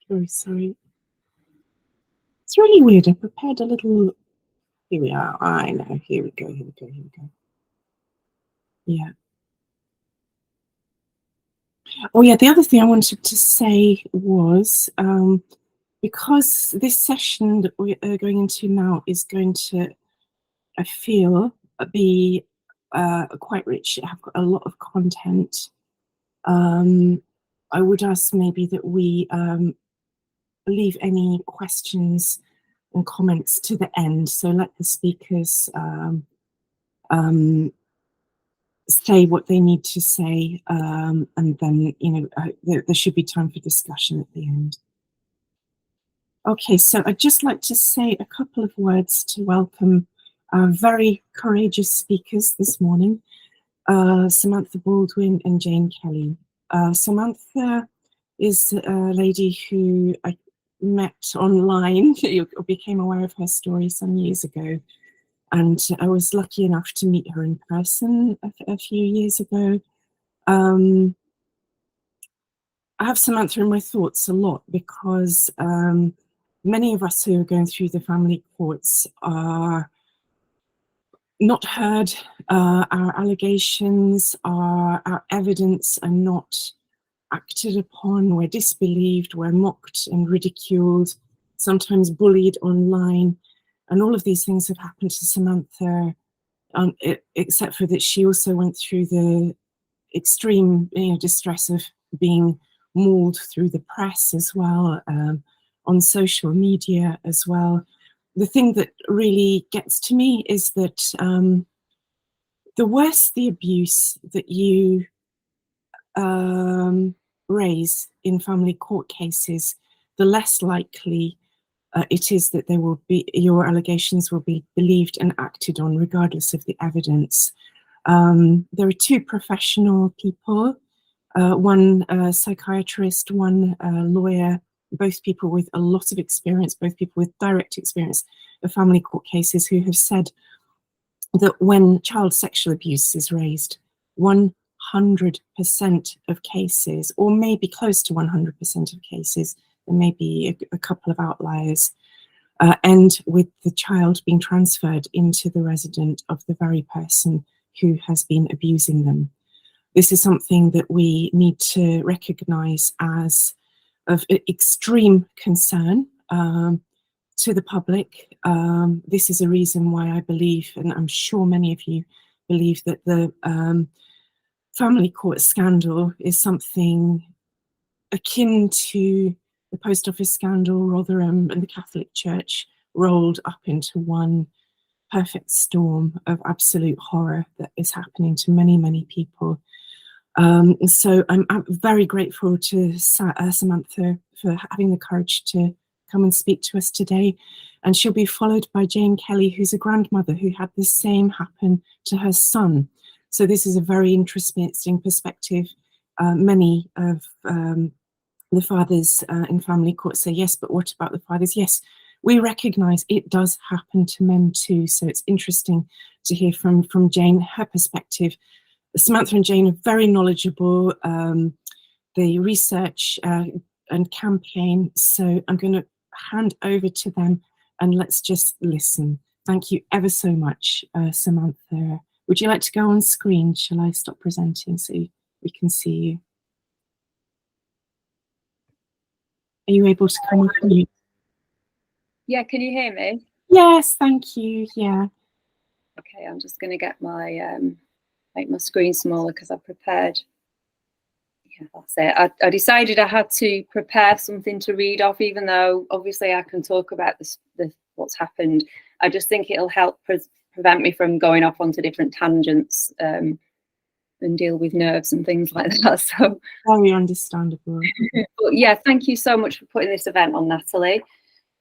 Very sorry. It's really weird. I prepared a little. Here we are. I know. Here we go. Yeah. Oh, yeah. The other thing I wanted to say was because this session that we are going into now is going to, I feel, be quite rich. Have got a lot of content. I would ask maybe that we leave any questions and comments to the end. So let the speakers say what they need to say, and then there should be time for discussion at the end. Okay, so I'd just like to say a couple of words to welcome our very courageous speakers this morning, Samantha Baldwin and Jane Kelly. Samantha is a lady who I met online, or became aware of her story some years ago, and I was lucky enough to meet her in person a few years ago. I have Samantha in my thoughts a lot because many of us who are going through the family courts are not heard. Our allegations, our evidence are not acted upon. We're disbelieved, we're mocked and ridiculed, sometimes bullied online. And all of these things have happened to Samantha, except for that she also went through the extreme distress of being mauled through the press as well, on social media as well. The thing that really gets to me is that the worse the abuse that you raise in family court cases, the less likely it is that your allegations will be believed and acted on, regardless of the evidence. There are two professional people, one psychiatrist, one lawyer, both people with a lot of experience, both people with direct experience of family court cases, who have said that when child sexual abuse is raised, 100% of cases, or maybe close to 100% of cases, there may be a couple of outliers, end with the child being transferred into the residence of the very person who has been abusing them. This is something that we need to recognise as of extreme concern to the public. This is a reason why I believe, and I'm sure many of you believe, that the family court scandal is something akin to the post office scandal, Rotherham and the Catholic Church rolled up into one perfect storm of absolute horror that is happening to many, many people. So I'm very grateful to Samantha for having the courage to come and speak to us today. And she'll be followed by Jane Kelly, who's a grandmother who had the same happen to her son. So this is a very interesting perspective. Many of the fathers in family court say, yes, but what about the fathers? Yes, we recognise it does happen to men too. So it's interesting to hear from Jane, her perspective. Samantha and Jane are very knowledgeable. They research and campaign. So I'm going to hand over to them and let's just listen. Thank you ever so much, Samantha. Would you like to go on screen? Shall I stop presenting so we can see you? Are you able to come on mute? Yeah, can you hear me? Yes, thank you. Yeah. Okay, I'm just going to get my make my screen smaller because I prepared. Yeah, that's it. I decided I had to prepare something to read off, even though obviously I can talk about what's happened. I just think it'll help prevent me from going off onto different tangents and deal with nerves and things like that. So very understandable. But yeah, thank you so much for putting this event on, Natalie.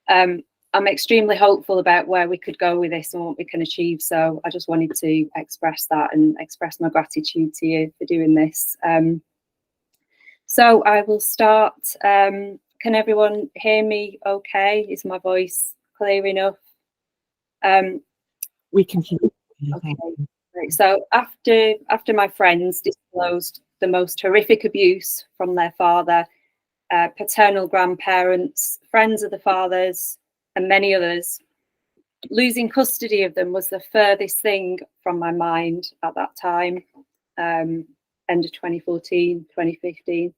I'm extremely hopeful about where we could go with this and what we can achieve. So I just wanted to express that and express my gratitude to you for doing this. So I will start. Can everyone hear me okay? Is my voice clear enough? We can hear you. Okay. Right. So after my friends disclosed the most horrific abuse from their father, paternal grandparents, friends of the fathers, and many others. Losing custody of them was the furthest thing from my mind at that time, end of 2014, 2015.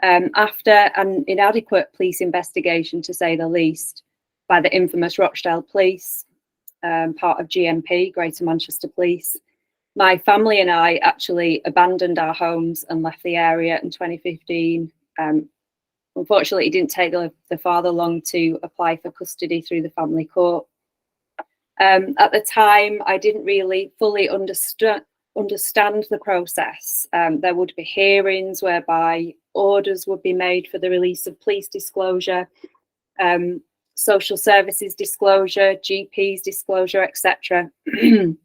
After an inadequate police investigation, to say the least, by the infamous Rochdale Police, part of GMP, Greater Manchester Police, my family and I actually abandoned our homes and left the area in 2015. Unfortunately, it didn't take the father long to apply for custody through the family court. At the time, I didn't really fully understand the process. There would be hearings whereby orders would be made for the release of police disclosure, social services disclosure, GPs disclosure, etc. And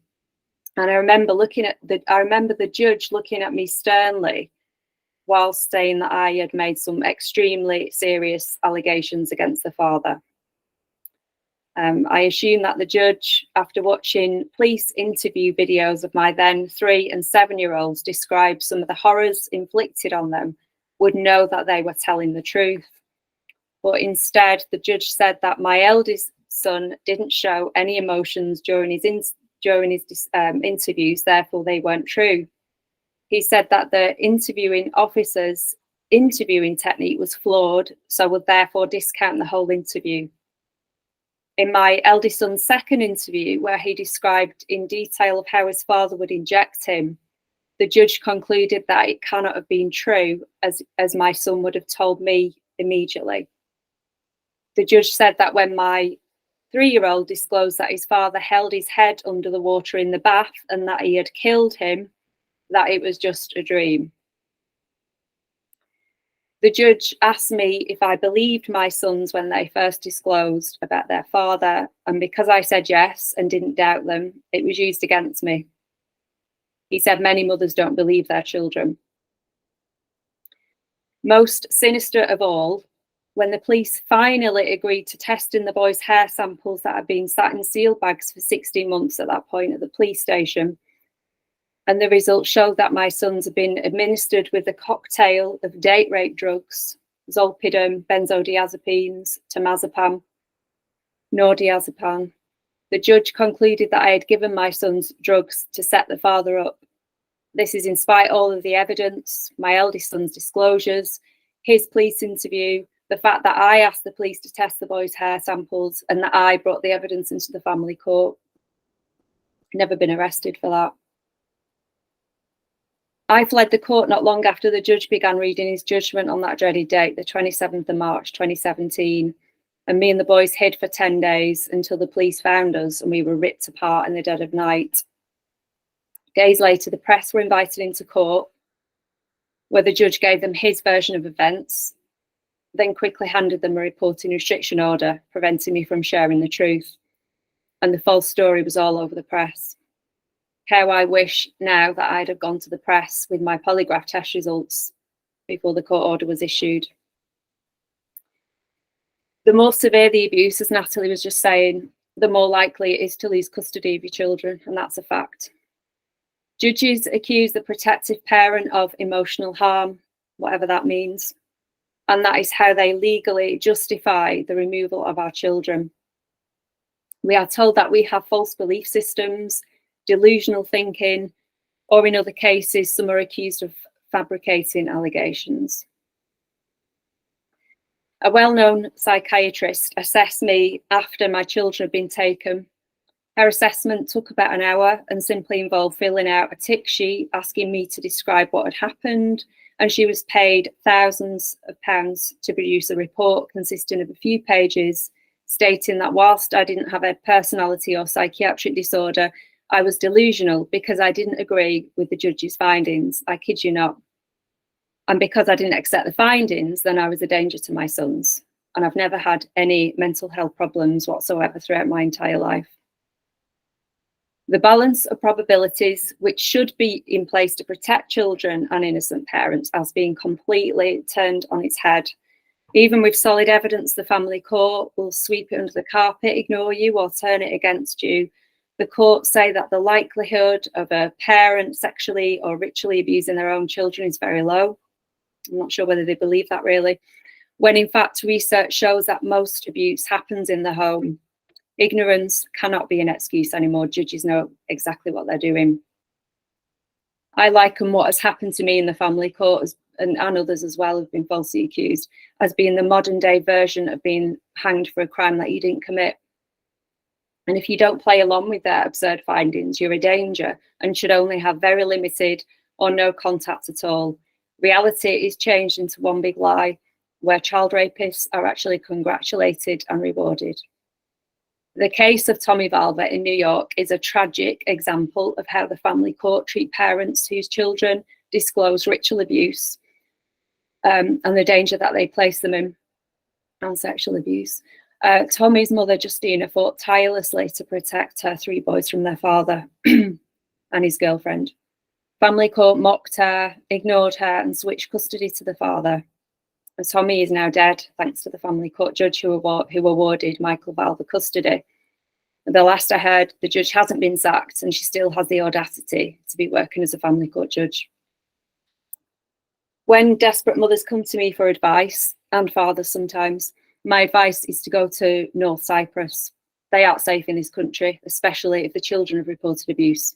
I remember the judge looking at me sternly whilst saying that I had made some extremely serious allegations against the father. I assume that the judge, after watching police interview videos of my then 3 and 7-year-olds describe some of the horrors inflicted on them, would know that they were telling the truth. But instead, the judge said that my eldest son didn't show any emotions during his interviews, therefore they weren't true. He said that the interviewing officer's interviewing technique was flawed, so would therefore discount the whole interview. In my eldest son's second interview, where he described in detail of how his father would inject him, the judge concluded that it cannot have been true, as my son would have told me immediately. The judge said that when my 3-year-old disclosed that his father held his head under the water in the bath and that he had killed him, that it was just a dream. The judge asked me if I believed my sons when they first disclosed about their father, and because I said yes and didn't doubt them, it was used against me. He said many mothers don't believe their children. Most sinister of all, when the police finally agreed to testing the boys' hair samples that had been sat in seal bags for 16 months at that point at the police station, and the results showed that my sons had been administered with a cocktail of date rape drugs, zolpidem, benzodiazepines, temazepam, nordiazepam. The judge concluded that I had given my sons drugs to set the father up. This is in spite of all of the evidence, my eldest son's disclosures, his police interview, the fact that I asked the police to test the boys' hair samples, and that I brought the evidence into the family court. Never been arrested for that. I fled the court not long after the judge began reading his judgment on that dreaded date, the 27th of March 2017, and me and the boys hid for 10 days until the police found us and we were ripped apart in the dead of night. Days later, the press were invited into court, where the judge gave them his version of events, then quickly handed them a reporting restriction order, preventing me from sharing the truth. And the false story was all over the press. How I wish now that I'd have gone to the press with my polygraph test results before the court order was issued. The more severe the abuse, as Natalie was just saying, the more likely it is to lose custody of your children, and that's a fact. Judges accuse the protective parent of emotional harm, whatever that means, and that is how they legally justify the removal of our children. We are told that we have false belief systems, delusional thinking, or in other cases, some are accused of fabricating allegations. A well-known psychiatrist assessed me after my children had been taken. Her assessment took about an hour and simply involved filling out a tick sheet asking me to describe what had happened, and she was paid thousands of pounds to produce a report consisting of a few pages stating that whilst I didn't have a personality or psychiatric disorder, I was delusional because I didn't agree with the judge's findings. I kid you not. And because I didn't accept the findings, then I was a danger to my sons. And I've never had any mental health problems whatsoever throughout my entire life. The balance of probabilities, which should be in place to protect children and innocent parents, has been completely turned on its head. Even with solid evidence, the family court will sweep it under the carpet, ignore you, or turn it against you. The courts say that the likelihood of a parent sexually or ritually abusing their own children is very low. I'm not sure whether they believe that really. when in fact research shows that most abuse happens in the home. Ignorance cannot be an excuse anymore. Judges know exactly what they're doing. I liken what has happened to me in the family court, and others as well have been falsely accused, as being the modern day version of being hanged for a crime that you didn't commit. And if you don't play along with their absurd findings, you're a danger and should only have very limited or no contact at all. Reality is changed into one big lie, where child rapists are actually congratulated and rewarded. The case of Thomas Valva in New York is a tragic example of how the family court treat parents whose children disclose ritual abuse and the danger that they place them in, and sexual abuse. Tommy's mother, Justina, fought tirelessly to protect her 3 boys from their father and his girlfriend. Family court mocked her, ignored her, and switched custody to the father. And Tommy is now dead, thanks to the family court judge who awarded Michael Valva custody. And the last I heard, the judge hasn't been sacked, and she still has the audacity to be working as a family court judge. When desperate mothers come to me for advice, and fathers sometimes, my advice is to go to North Cyprus. They aren't safe in this country, especially if the children have reported abuse.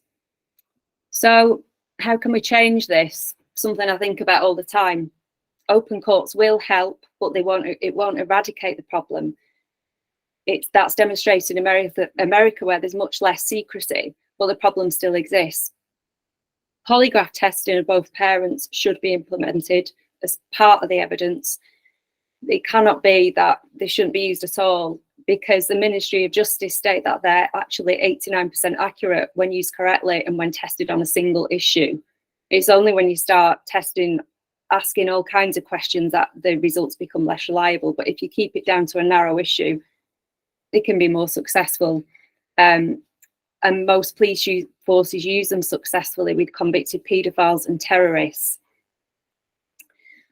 So how can we change this? Something I think about all the time. Open courts will help, but it won't eradicate the problem. That's demonstrated in America, where there's much less secrecy, but the problem still exists. Polygraph testing of both parents should be implemented as part of the evidence. It cannot be that they shouldn't be used at all, because the Ministry of Justice state that they're actually 89% accurate when used correctly and when tested on a single issue. It's only when you start asking all kinds of questions that the results become less reliable. But if you keep it down to a narrow issue, it can be more successful. And most police forces use them successfully with convicted paedophiles and terrorists.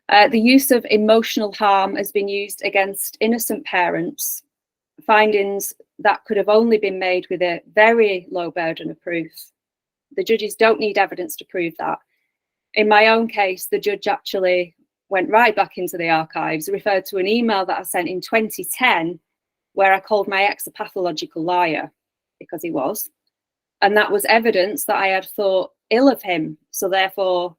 The use of emotional harm has been used against innocent parents, findings that could have only been made with a very low burden of proof. The judges don't need evidence to prove that. In my own case, the judge actually went right back into the archives, referred to an email that I sent in 2010, where I called my ex a pathological liar, because he was. And that was evidence that I had thought ill of him. So therefore,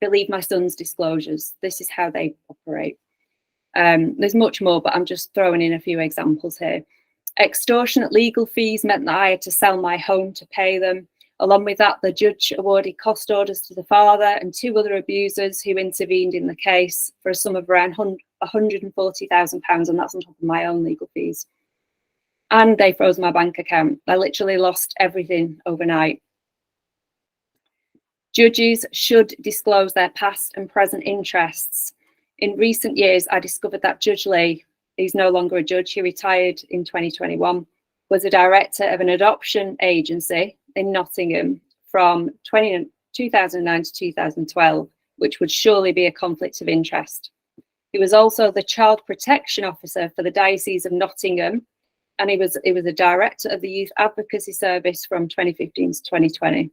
believe my son's disclosures. This is how they operate. There's much more, but I'm just throwing in a few examples here. Extortionate legal fees meant that I had to sell my home to pay them. Along with that, the judge awarded cost orders to the father and 2 other abusers who intervened in the case for a sum of around £140,000, and that's on top of my own legal fees. And they froze my bank account. I literally lost everything overnight. Judges should disclose their past and present interests. In recent years, I discovered that Judge Lee, he's no longer a judge, he retired in 2021, was a director of an adoption agency in Nottingham from 2009 to 2012, which would surely be a conflict of interest. He was also the child protection officer for the Diocese of Nottingham, and he was a director of the Youth Advocacy Service from 2015 to 2020.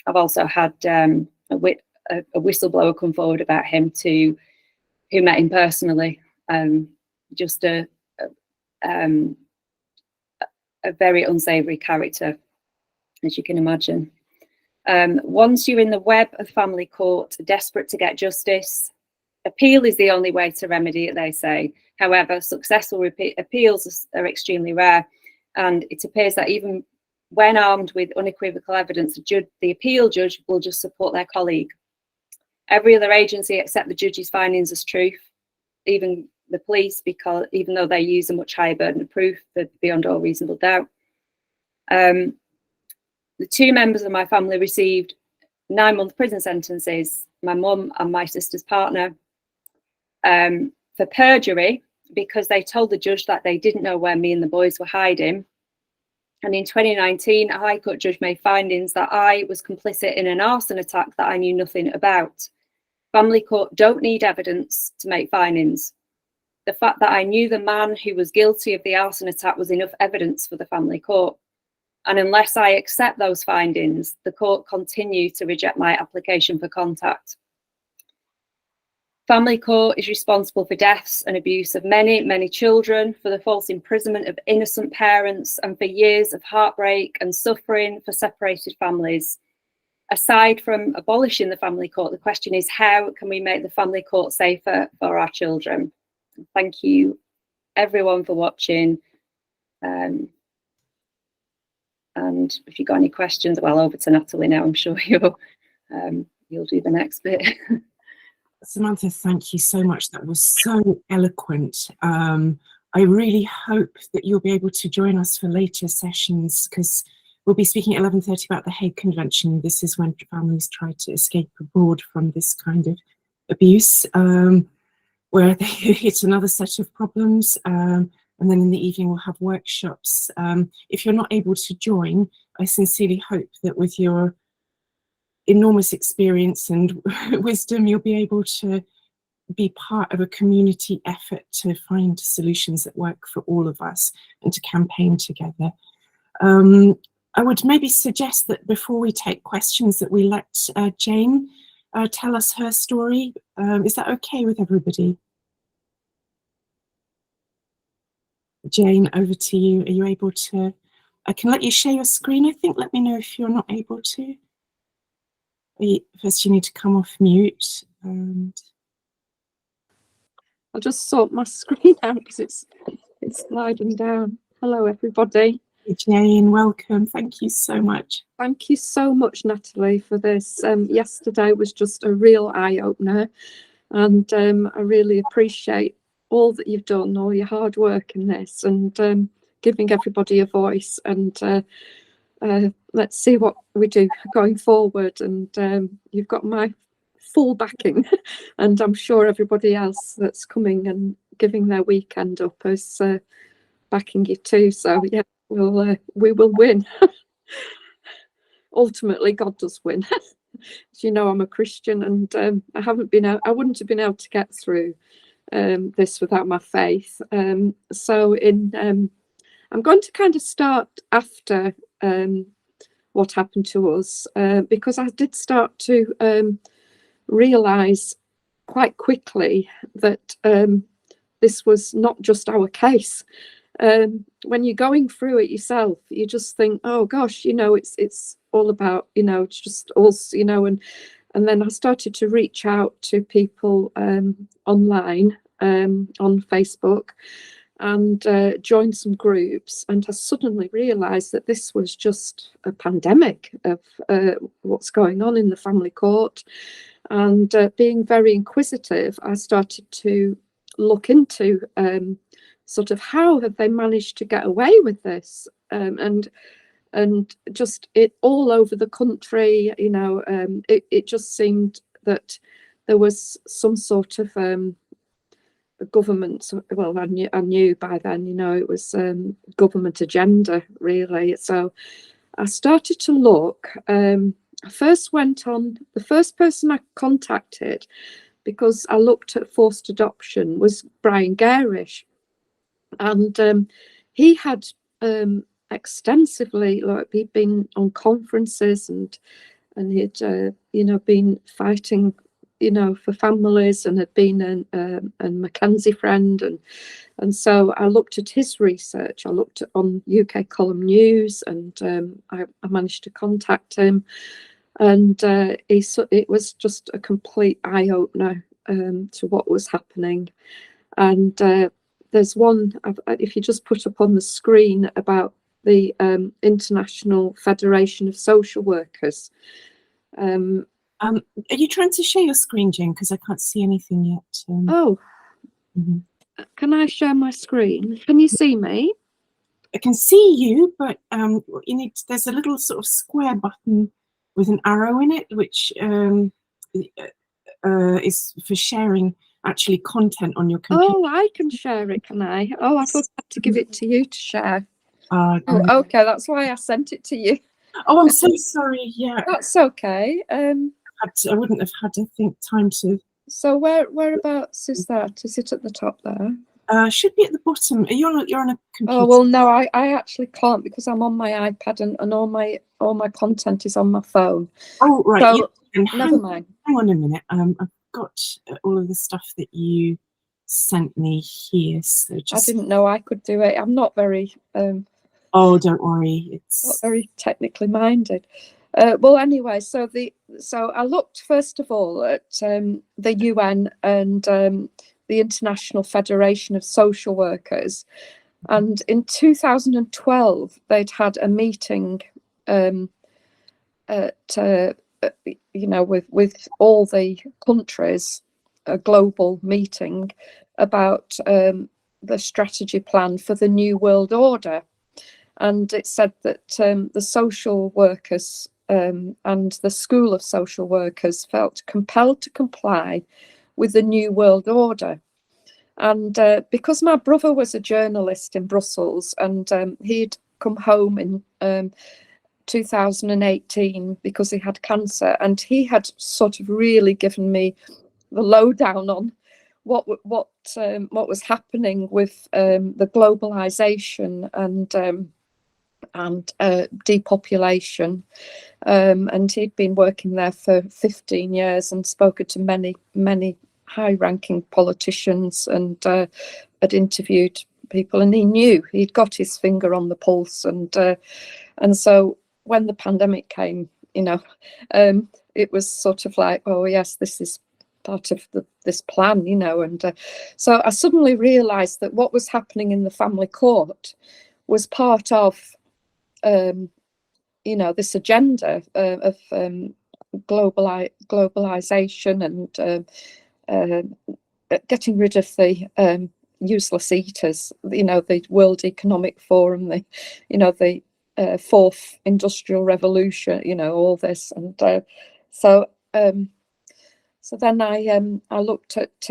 I've also had a whistleblower come forward about him who met him personally. Just a very unsavoury character, as you can imagine. Once you're in the web of family court, desperate to get justice, appeal is the only way to remedy it, they say. However, successful appeals are extremely rare, and it appears that even when armed with unequivocal evidence, the appeal judge will just support their colleague. Every other agency accept the judge's findings as truth, even the police, because even though they use a much higher burden of proof, they're beyond all reasonable doubt. The 2 members of my family received 9-month prison sentences, my mum and my sister's partner, for perjury, because they told the judge that they didn't know where me and the boys were hiding. And in 2019, a High Court judge made findings that I was complicit in an arson attack that I knew nothing about. Family court don't need evidence to make findings. The fact that I knew the man who was guilty of the arson attack was enough evidence for the family court. And unless I accept those findings, the court continue to reject my application for contact. Family court is responsible for deaths and abuse of many, many children, for the false imprisonment of innocent parents, and for years of heartbreak and suffering for separated families. Aside from abolishing the family court, the question is, how can we make the family court safer for our children? Thank you, everyone, for watching. And if you've got any questions, well, over to Natalie now. I'm sure you'll do the next bit. Samantha, thank you so much. That was so eloquent. I really hope that you'll be able to join us for later sessions, because we'll be speaking at 11:30 about the Hague Convention. This is when families try to escape abroad from this kind of abuse, where it's another set of problems. And then in the evening we'll have workshops. If you're not able to join, I sincerely hope that with your enormous experience and wisdom, you'll be able to be part of a community effort to find solutions that work for all of us and to campaign together. I would maybe suggest that before we take questions that we let Jane tell us her story. Is that okay with everybody? Jane, over to you. Are you able to? I can let you share your screen, I think. Let me know if you're not able to. First, you need to come off mute. And I'll just sort my screen out because it's sliding down. Hello, everybody. Hey, Jane, welcome. Thank you so much. Thank you so much, Natalie, for this. Yesterday was just a real eye-opener, and I really appreciate all that you've done, all your hard work in this, and giving everybody a voice. And let's see what we do going forward. And you've got my full backing, and I'm sure everybody else that's coming and giving their weekend up is backing you too. So yeah, we will win. Ultimately, God does win. As you know, I'm a Christian, and I wouldn't have been able to get through this without my faith. So I'm going to kind of start after what happened to us, because I did start to realise quite quickly that this was not just our case. When you're going through it yourself, you just think, oh gosh, it's all about, it's just us, and then I started to reach out to people online, on Facebook, and joined some groups, and I suddenly realised that this was just a pandemic of what's going on in the family court. And being very inquisitive, I started to look into sort of how have they managed to get away with this, and just it all over the country. It just seemed that there was some sort of government. Well, I knew by then, it was government agenda, really. So I started to look. I first went on, the first person I contacted, because I looked at forced adoption, was Brian Garish. And he had extensively, he'd been on conferences, and he'd been fighting for families, and had been a Mackenzie friend, and so I looked at his research. I looked on UK Column News, and I managed to contact him, and it was just a complete eye-opener to what was happening. And there's one, if you just put up on the screen, about the International Federation of Social Workers. Are you trying to share your screen, Jane? Because I can't see anything yet. Can I share my screen? Can you see me? I can see you, but there's a little sort of square button with an arrow in it, which is for sharing actually content on your computer. Oh, I can share it, can I? Oh, I thought I had to give it to you to share. Okay, that's why I sent it to you. Oh, I'm so sorry. Yeah, that's okay. I wouldn't have had, I think, time to. So whereabouts is that? Is it at the top there? Should be at the bottom. You're on a computer. Oh well, no, I actually can't, because I'm on my iPad, and all my content is on my phone. Oh right. So never mind. Hang on a minute. I've got all of the stuff that you sent me here. So just, I didn't know I could do it. I'm not very oh, don't worry, not it's very technically minded. Well, anyway, so I looked first of all at the UN and the International Federation of Social Workers, and in 2012 they'd had a meeting at with all the countries, a global meeting about the strategy plan for the New World Order. And it said that the social workers and the School of Social Workers felt compelled to comply with the New World Order. And because my brother was a journalist in Brussels, and he'd come home in 2018 because he had cancer, and he had sort of really given me the lowdown on what was happening with the globalization and depopulation, and he'd been working there for 15 years and spoken to many high-ranking politicians, and had interviewed people, and he knew, he'd got his finger on the pulse, and so when the pandemic came, it was sort of like, oh yes, this is part of this plan, and so I suddenly realized that what was happening in the family court was part of this agenda of globalization and getting rid of the useless eaters, the World Economic Forum, the fourth industrial revolution, all this. And so then I looked at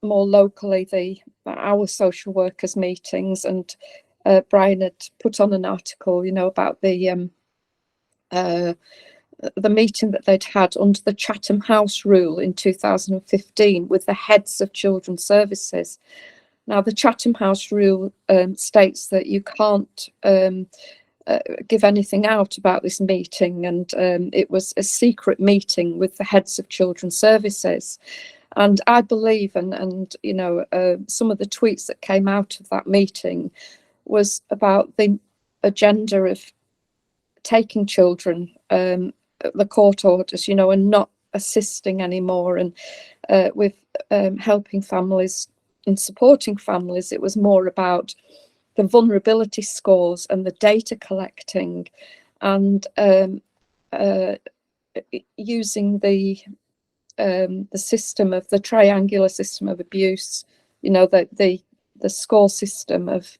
more locally our social workers meetings, and Brian had put on an article, about the meeting that they'd had under the Chatham House rule in 2015 with the heads of children's services. Now, the Chatham House rule states that you can't give anything out about this meeting, and it was a secret meeting with the heads of children's services. And I believe, and some of the tweets that came out of that meeting was about the agenda of taking children, the court orders, and not assisting anymore, and with helping families and supporting families. It was more about the vulnerability scores and the data collecting, and using the system of the triangular system of abuse, the score system of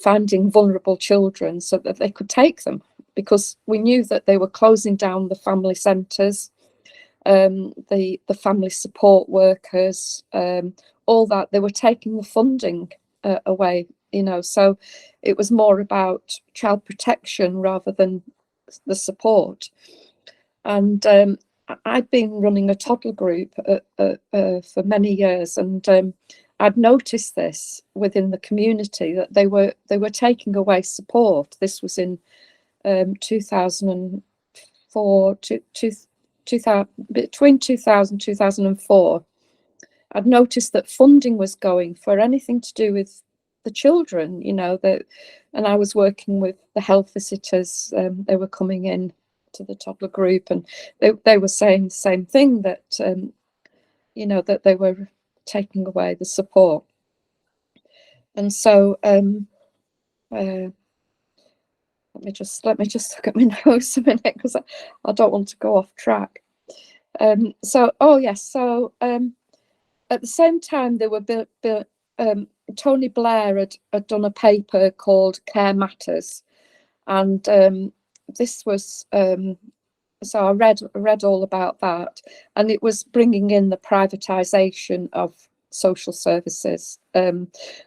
finding vulnerable children so that they could take them, because we knew that they were closing down the family centres, the family support workers, all that. They were taking the funding away, so it was more about child protection rather than the support. And I'd been running a toddler group for many years, and I'd noticed this within the community, that they were taking away support. This was in 2004 between 2000 and 2004. I'd noticed that funding was going for anything to do with the children, and I was working with the health visitors. They were coming in to the toddler group, and they were saying the same thing, that that they were taking away the support. And so let me just look at my notes a minute, because I don't want to go off track. So at the same time, they were Tony Blair had done a paper called Care Matters, and this was so I read all about that, and it was bringing in the privatization of social services.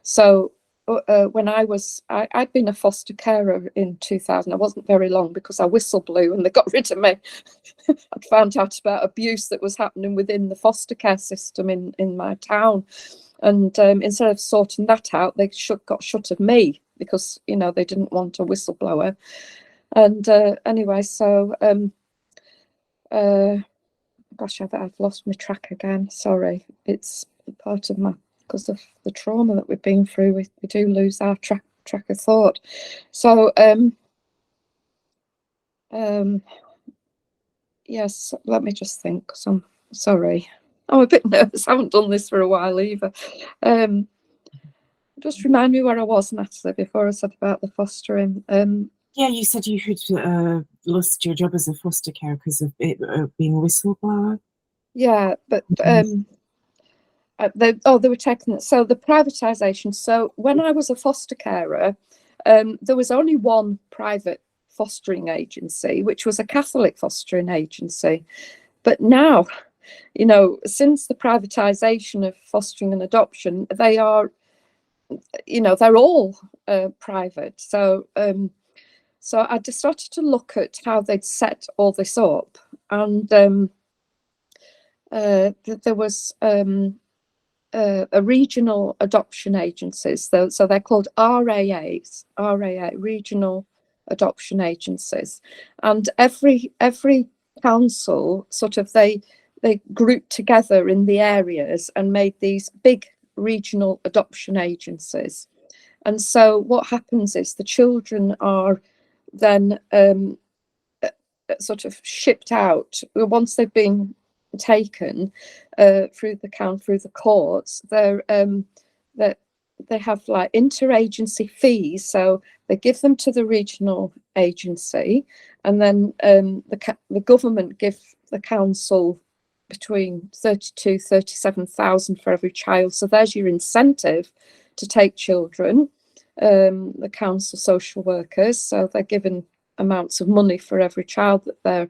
So when I'd been a foster carer in 2000. I wasn't very long, because I whistle blew and they got rid of me. I'd found out about abuse that was happening within the foster care system in my town, and instead of sorting that out, they got shut of me, because they didn't want a whistleblower. And anyway, so gosh, I've lost my track again. Sorry, it's part of my, because of the trauma that we've been through. We do lose our track of thought. So yes, let me just think. So sorry, I'm a bit nervous. I haven't done this for a while either. Just remind me where I was, Natalie, before I said about the fostering. Yeah, you said you had lost your job as a foster care because of it being a whistleblower. Yeah, but they were taking it. So the privatisation. So when I was a foster carer, there was only one private fostering agency, which was a Catholic fostering agency. But now, you know, since the privatisation of fostering and adoption, they are, you know, they're all private. So so I just started to look at how they'd set all this up, and there was a regional adoption agencies. So they're called RAAs, regional adoption agencies, and every council sort of they grouped together in the areas and made these big regional adoption agencies. And so what happens is the children are then sort of shipped out once they've been taken through the courts. They have like interagency fees, so they give them to the regional agency, and then the government give the council between 37,000 for every child. So there's your incentive to take children. The council social workers, so they're given amounts of money for every child that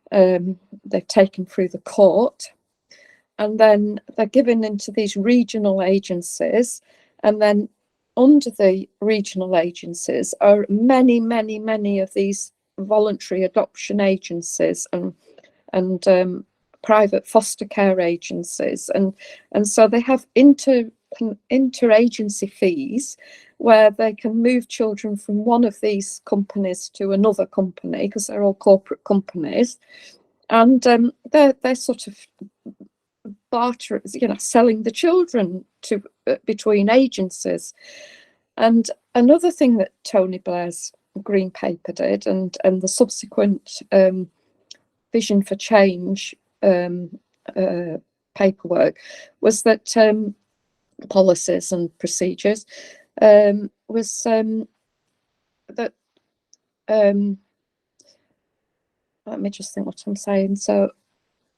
they've taken through the court, and then they're given into these regional agencies, and then under the regional agencies are many of these voluntary adoption agencies and private foster care agencies, and so they have interagency fees where they can move children from one of these companies to another company, because they're all corporate companies, and they're sort of barter, you know, selling the children to between agencies. And another thing that Tony Blair's Green Paper did, and the subsequent Vision for Change paperwork, was that policies and procedures was that let me just think what I'm saying. So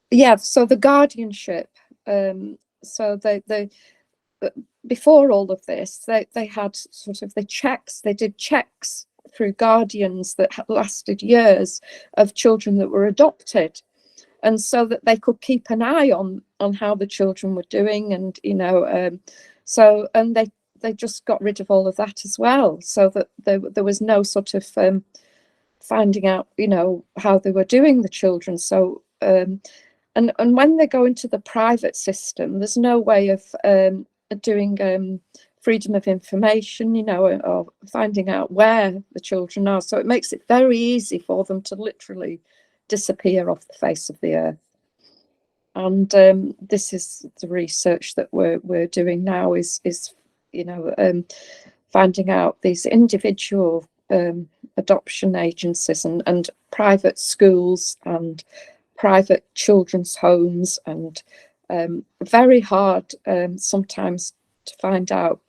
yeah, so the guardianship, so they before all of this, they had sort of they did checks through guardians that lasted years of children that were adopted, and so that they could keep an eye on how the children were doing, and you know, so, and they just got rid of all of that as well, so that there was no sort of finding out, you know, how they were doing, the children. So and when they go into the private system, there's no way of doing freedom of information, you know, or finding out where the children are. So it makes it very easy for them to literally disappear off the face of the earth. And this is the research that we're doing now, is you know, finding out these individual adoption agencies and private schools and private children's homes, and very hard sometimes to find out,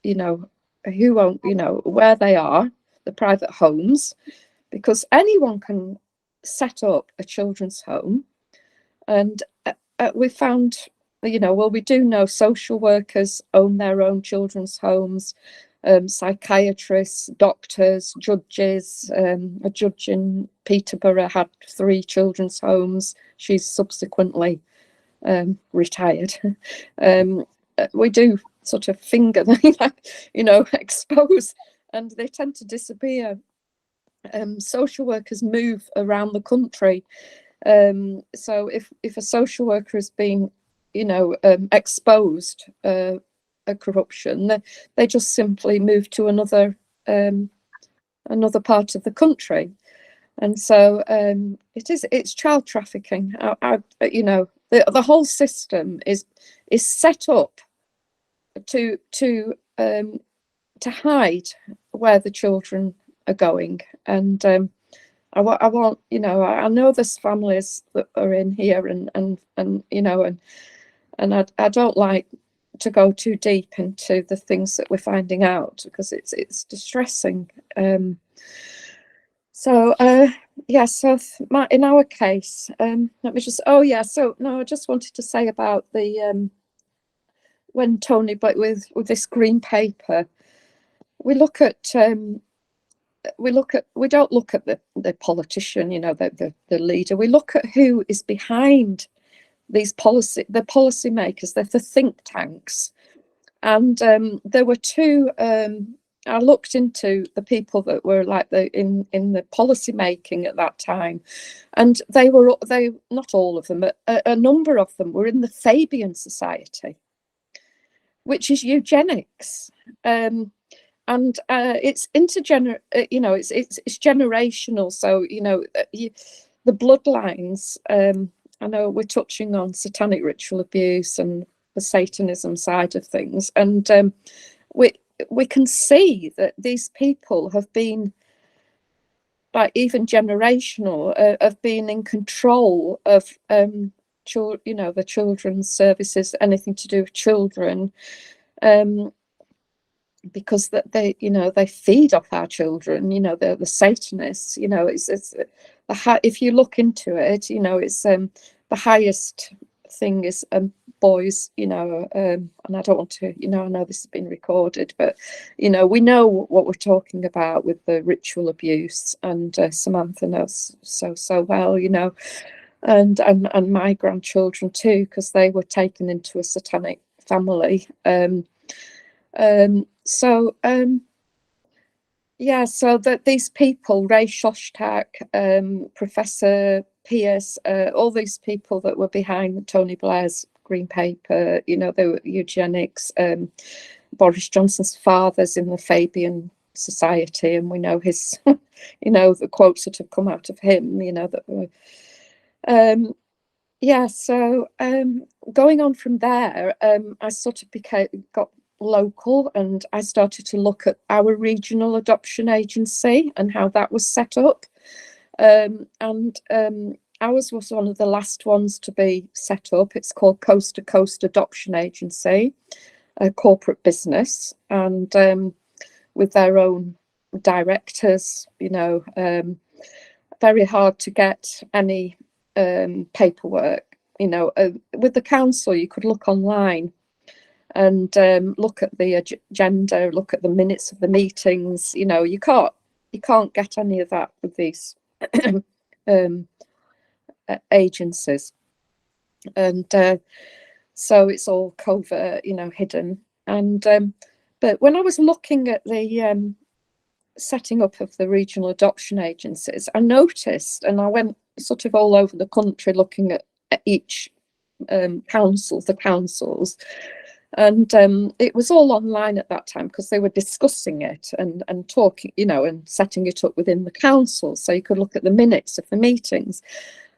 you know, who own, you know, where they are, the private homes, because anyone can set up a children's home. And we found, you know, well, we do know social workers own their own children's homes, psychiatrists, doctors, judges. A judge in Peterborough had 3 children's homes. She's subsequently retired. We do sort of finger them, you know, expose, and they tend to disappear. Social workers move around the country. So if a social worker has been, you know, exposed a corruption, they just simply move to another part of the country. And so it's child trafficking. You know, the whole system is set up to hide where the children are going. And I want, you know, I know there's families that are in here, and you know, and I don't like to go too deep into the things that we're finding out, because it's distressing. So yeah, so in our case, let me just, oh yeah, so no, I just wanted to say about the when Tony, but with this green paper, we look at we don't look at the politician, you know, the leader. We look at who is behind these policymakers, the think tanks. And there were two. I looked into the people that were like in the policy making at that time, and they not all of them, but a number of them were in the Fabian Society, which is eugenics. And it's you know, it's generational. So, you know, the bloodlines. I know we're touching on satanic ritual abuse and the Satanism side of things, and we can see that these people have been, like, even generational, have been in control of you know, the children's services, anything to do with children. Because that they, you know, they feed off our children, you know, the Satanists, you know, it's if you look into it, you know, it's the highest thing is boys, you know, and I don't want to, you know, I know this has been recorded, but, you know, we know what we're talking about with the ritual abuse, and Samantha knows so well, you know, and my grandchildren too, because they were taken into a satanic family. So yeah, so that these people, Ray Shostak, Professor Pierce, all these people that were behind Tony Blair's green paper, you know, they were eugenics. Boris Johnson's father's in the Fabian Society, and we know his, you know, the quotes that have come out of him, you know, that were, yeah. So going on from there, I sort of got local, and I started to look at our regional adoption agency and how that was set up, and ours was one of the last ones to be set up. It's called Coast to Coast Adoption Agency, a corporate business, and with their own directors, you know, very hard to get any paperwork, you know. With the council, you could look online and look at the agenda, look at the minutes of the meetings. You know, you can't get any of that with these agencies, and so it's all covert, you know, hidden. And but when I was looking at the setting up of the regional adoption agencies, I noticed, and I went sort of all over the country looking at each the councils. And it was all online at that time, because they were discussing it and talking, you know, and setting it up within the council, so you could look at the minutes of the meetings.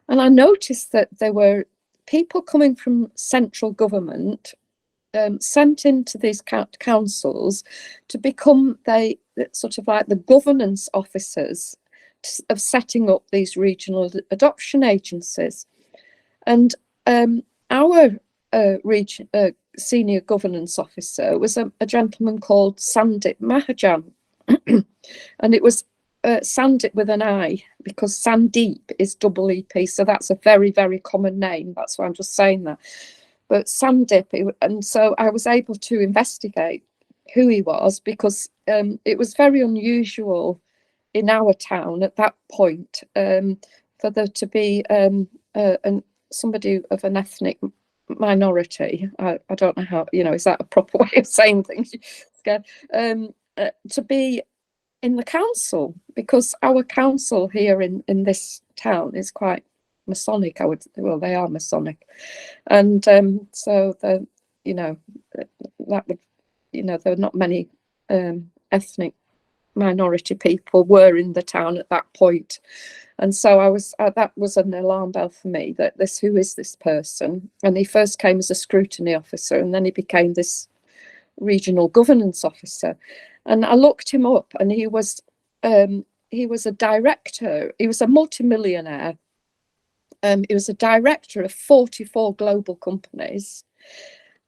And I noticed that there were people coming from central government sent into these councils to become sort of like the governance officers of setting up these regional adoption agencies. And our senior governance officer was a gentleman called Sandip Mahajan, and it was Sandip with an I, because Sandeep is double EP, so that's a very, very common name. That's why I'm just saying that. But Sandip, and so I was able to investigate who he was, because it was very unusual in our town at that point for there to be somebody of an ethnic minority. I don't know how, you know, is that a proper way of saying things? To be in the council, because our council here in this town is quite Masonic. Well, they are Masonic, and so you know, that would, you know, there are not many ethnic minority people were in the town at that point. And so I was, that was an alarm bell for me, that who is this person? And he first came as a scrutiny officer, and then he became this regional governance officer. And I looked him up, and he was a director. He was a multimillionaire. He was a director of 44 global companies.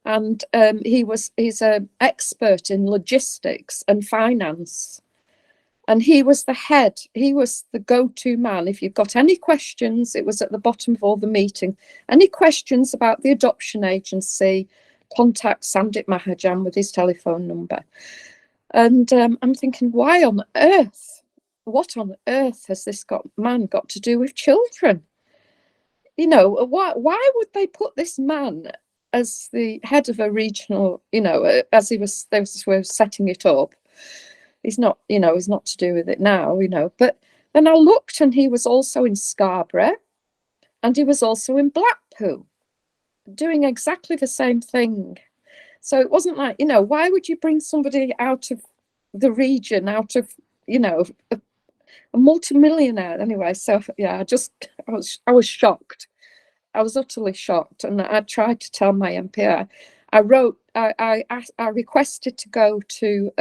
And he's an expert in logistics and finance. And he was the head, he was the go-to man. If you've got any questions, it was at the bottom of all the meeting. Any questions about the adoption agency, contact Sandip Mahajan with his telephone number. And I'm thinking, why on earth? What on earth has this man got to do with children? You know, why would they put this man as the head of a regional, you know, as they were setting it up? He's not, you know, he's not to do with it now, you know. But then I looked, and he was also in Scarborough, and he was also in Blackpool, doing exactly the same thing. So it wasn't like, you know, why would you bring somebody out of the region, out of, you know, a multimillionaire anyway? So yeah, I was shocked. I was utterly shocked, and I tried to tell my MP. I requested to go to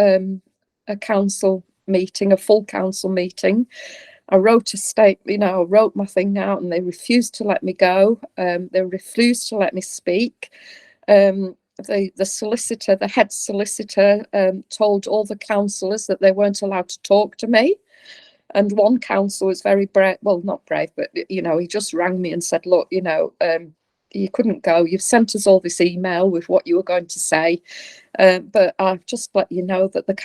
a council meeting, a full council meeting. I wrote a statement, you know, I wrote my thing out, and they refused to let me go. They refused to let me speak. The solicitor, the head solicitor, told all the councillors that they weren't allowed to talk to me. And one councillor was very brave, well, not brave, but, you know, he just rang me and said, look, you know, you couldn't go. You've sent us all this email with what you were going to say. But I've just let you know that the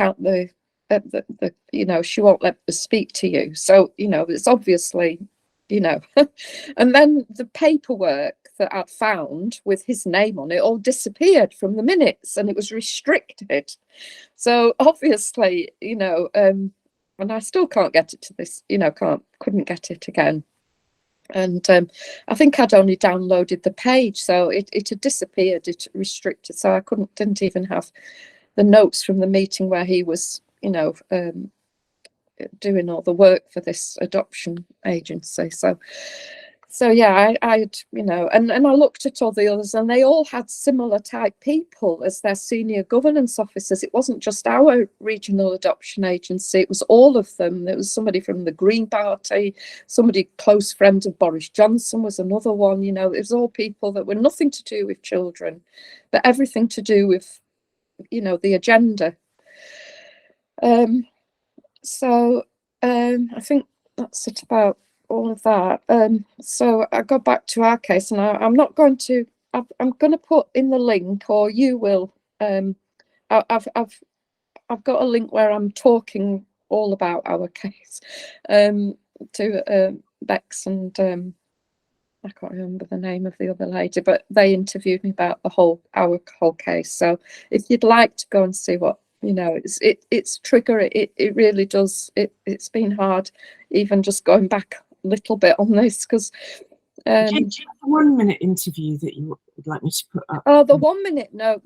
you know, she won't let us speak to you. So, you know, it's obviously, you know, and then the paperwork that I'd found with his name on it all disappeared from the minutes, and it was restricted. So obviously, you know, and I still can't get it to this, you know, couldn't get it again. And I think I'd only downloaded the page, so it had disappeared, it restricted, so I didn't even have the notes from the meeting where he was, you know, doing all the work for this adoption agency. So yeah, I'd, you know, and I looked at all the others, and they all had similar type people as their senior governance officers. It wasn't just our regional adoption agency, it was all of them. There was somebody from the Green Party, somebody close friend of Boris Johnson was another one, you know. It was all people that were nothing to do with children, but everything to do with, you know, the agenda. So I think that's it about all of that. So I go back to our case, and I'm not going to, I'm going to put in the link, or you will. I've got a link where I'm talking all about our case to Bex and I can't remember the name of the other lady, but they interviewed me about our whole case. So if you'd like to go and see what, you know, it's trigger, it really does. It's been hard, even just going back a little bit on this, because do you have a 1 minute interview that you would like me to put up? Oh, the 1 minute, no.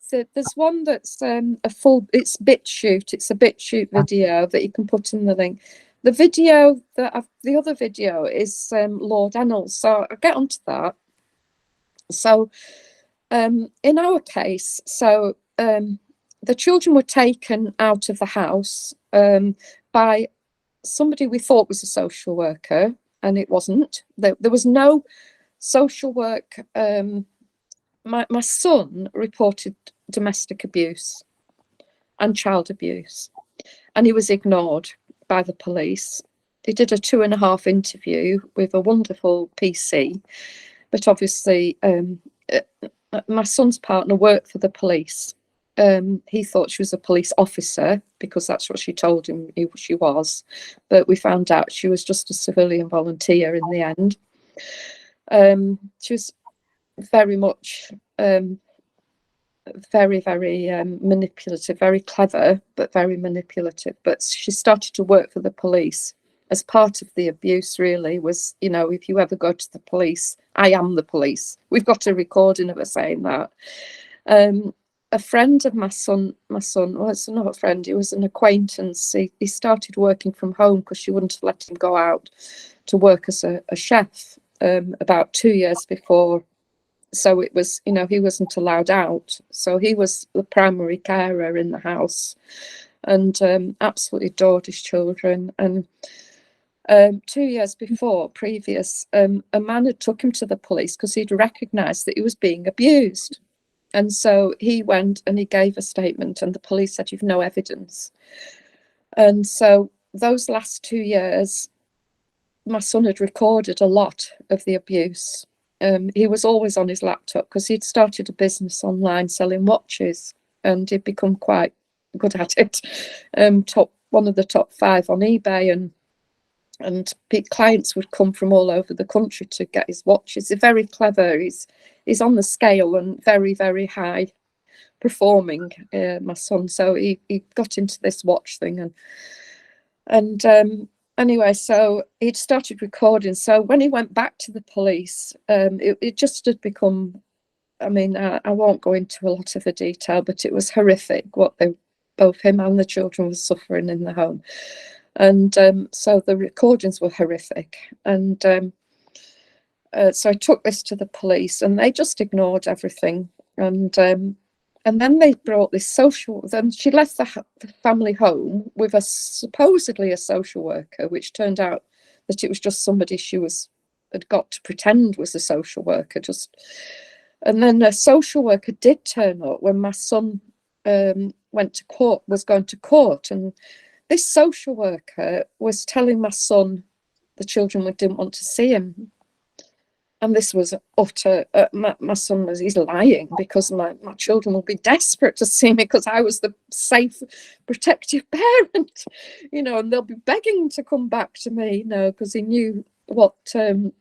There's one that's a full, it's BitChute. It's a BitChute video that you can put in the link. The video the other video is Lord Ennell. So I'll get onto that. So in our case, so the children were taken out of the house by somebody we thought was a social worker, and it wasn't. There was no social work. My son reported domestic abuse and child abuse, and he was ignored by the police. He did a 2.5 interview with a wonderful PC, but obviously my son's partner worked for the police. He thought she was a police officer because that's what she told him she was, but we found out she was just a civilian volunteer in the end. She was very much very manipulative, very clever, but very manipulative. But she started to work for the police as part of the abuse, really, was, you know, if you ever go to the police, I am the police. We've got a recording of her saying that. a friend of my son, well, it's not a friend, he was an acquaintance. He started working from home because she wouldn't let him go out to work as a chef about 2 years before. So it was, you know, he wasn't allowed out. So he was the primary carer in the house, and absolutely adored his children. And 2 years previous, a man had took him to the police because he'd recognised that he was being abused. And so he went and he gave a statement, and the police said, "You've no evidence." And so those last 2 years, my son had recorded a lot of the abuse. He was always on his laptop because he'd started a business online selling watches, and he'd become quite good at it. One of the top 5 on eBay, and clients would come from all over the country to get his watches. They're very clever. He's on the scale and very, very high performing, my son. So he got into this watch thing, and anyway, so he'd started recording. So when he went back to the police, it just had become, I mean, I won't go into a lot of the detail, but it was horrific what both him and the children were suffering in the home. And so the recordings were horrific. And so I took this to the police, and they just ignored everything. And then they brought this social. Then she left the family home with supposedly a social worker, which turned out that it was just somebody she had got to pretend was a social worker. And then a social worker did turn up when my son went to court, was going to court, and this social worker was telling my son the children didn't want to see him. And this was utter, my son he's lying, because my children will be desperate to see me because I was the safe, protective parent, you know, and they'll be begging to come back to me, you know, because he knew what a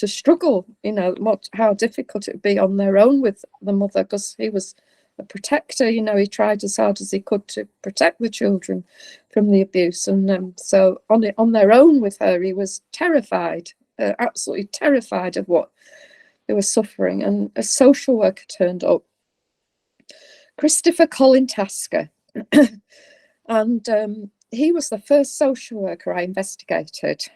struggle, you know, how difficult it would be on their own with the mother, because he was a protector, you know, he tried as hard as he could to protect the children from the abuse. And so on their own with her, he was terrified, absolutely terrified of what they were suffering. And a social worker turned up, Christopher Colin Tasker, and he was the first social worker I investigated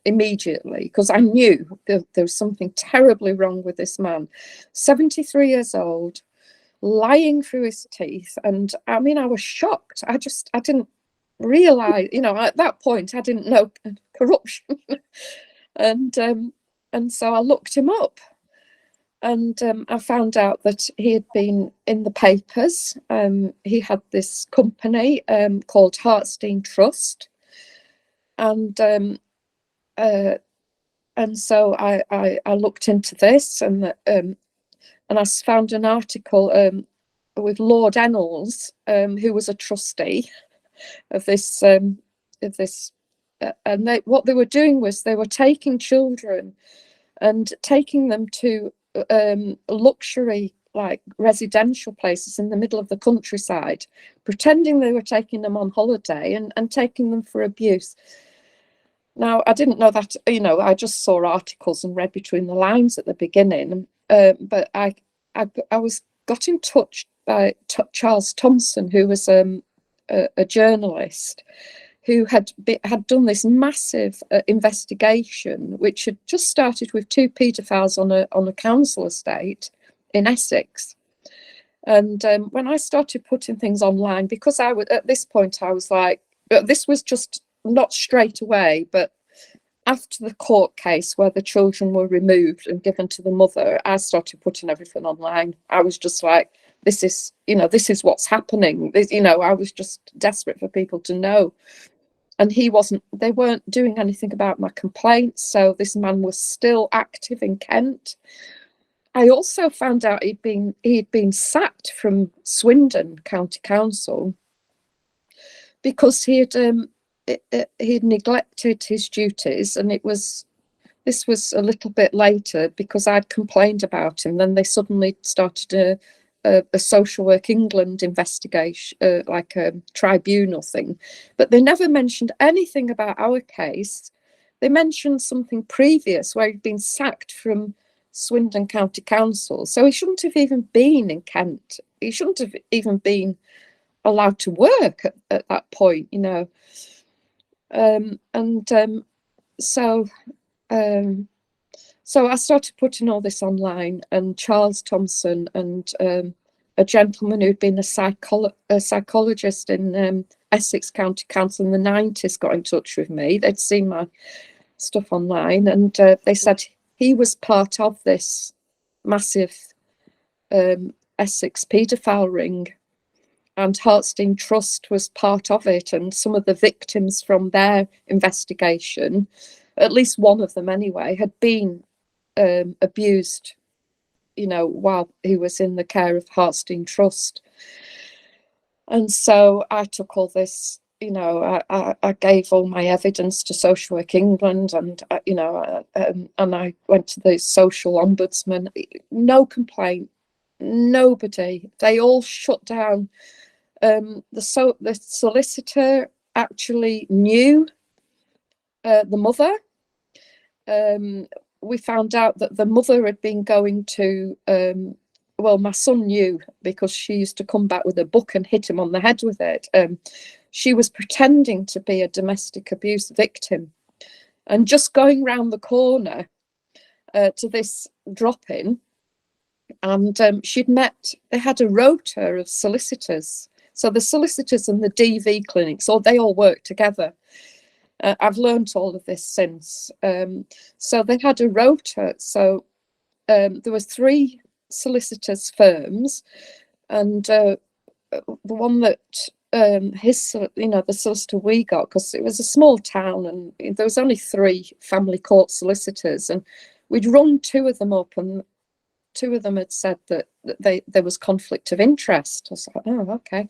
immediately, because I knew there was something terribly wrong with this man. 73 years old, lying through his teeth. And I mean, I was shocked. I didn't realize, you know, at that point I didn't know corruption. And so I looked him up, and I found out that he had been in the papers. He had this company called Hartstein Trust, and so I looked into this, and I found an article with Lord Ennals, who was a trustee of this, and what they were doing was they were taking children and taking them to luxury, like residential places in the middle of the countryside, pretending they were taking them on holiday, and taking them for abuse. Now, I didn't know that, you know, I just saw articles and read between the lines at the beginning, but I got in touch by Charles Thompson, who was a journalist, who had done this massive investigation, which had just started with 2 paedophiles on a council estate in Essex. And when I started putting things online, because at this point I was like, this was just not straight away, but after the court case where the children were removed and given to the mother, I started putting everything online. I was just like, this is what's happening. You know, I was just desperate for people to know. And they weren't doing anything about my complaints. So this man was still active in Kent. I also found out he'd been sacked from Swindon County Council because he'd neglected his duties. And this was a little bit later, because I'd complained about him. Then they suddenly started a Social Work England investigation, like a tribunal thing, but they never mentioned anything about our case. They mentioned something previous where he'd been sacked from Swindon County Council, so he shouldn't have even been in Kent. he shouldn't have even been allowed to work at that point, you know. So I started putting all this online, and Charles Thompson and a gentleman who'd been a psychologist in Essex County Council in the 90s got in touch with me. They'd seen my stuff online, and they said he was part of this massive Essex paedophile ring, and Hartstein Trust was part of it, and some of the victims from their investigation, at least one of them anyway, had been abused, you know, while he was in the care of Hartstein Trust. And so I took all this, you know, I gave all my evidence to Social Work England, and you know, and I went to the social ombudsman. No complaint, nobody. They all shut down. The solicitor actually knew the mother. We found out that the mother had been going to, well, my son knew because she used to come back with a book and hit him on the head with it. She was pretending to be a domestic abuse victim and just going round the corner to this drop-in, and they had a rota of solicitors. So the solicitors and the DV clinics, they all work together. I've learnt all of this since. So they had a rota. So there was 3 solicitors firms, and the one that the solicitor we got, because it was a small town and there was only 3 family court solicitors, and we'd rung 2 of them up, and 2 of them had said that there was conflict of interest. I was like, oh, okay.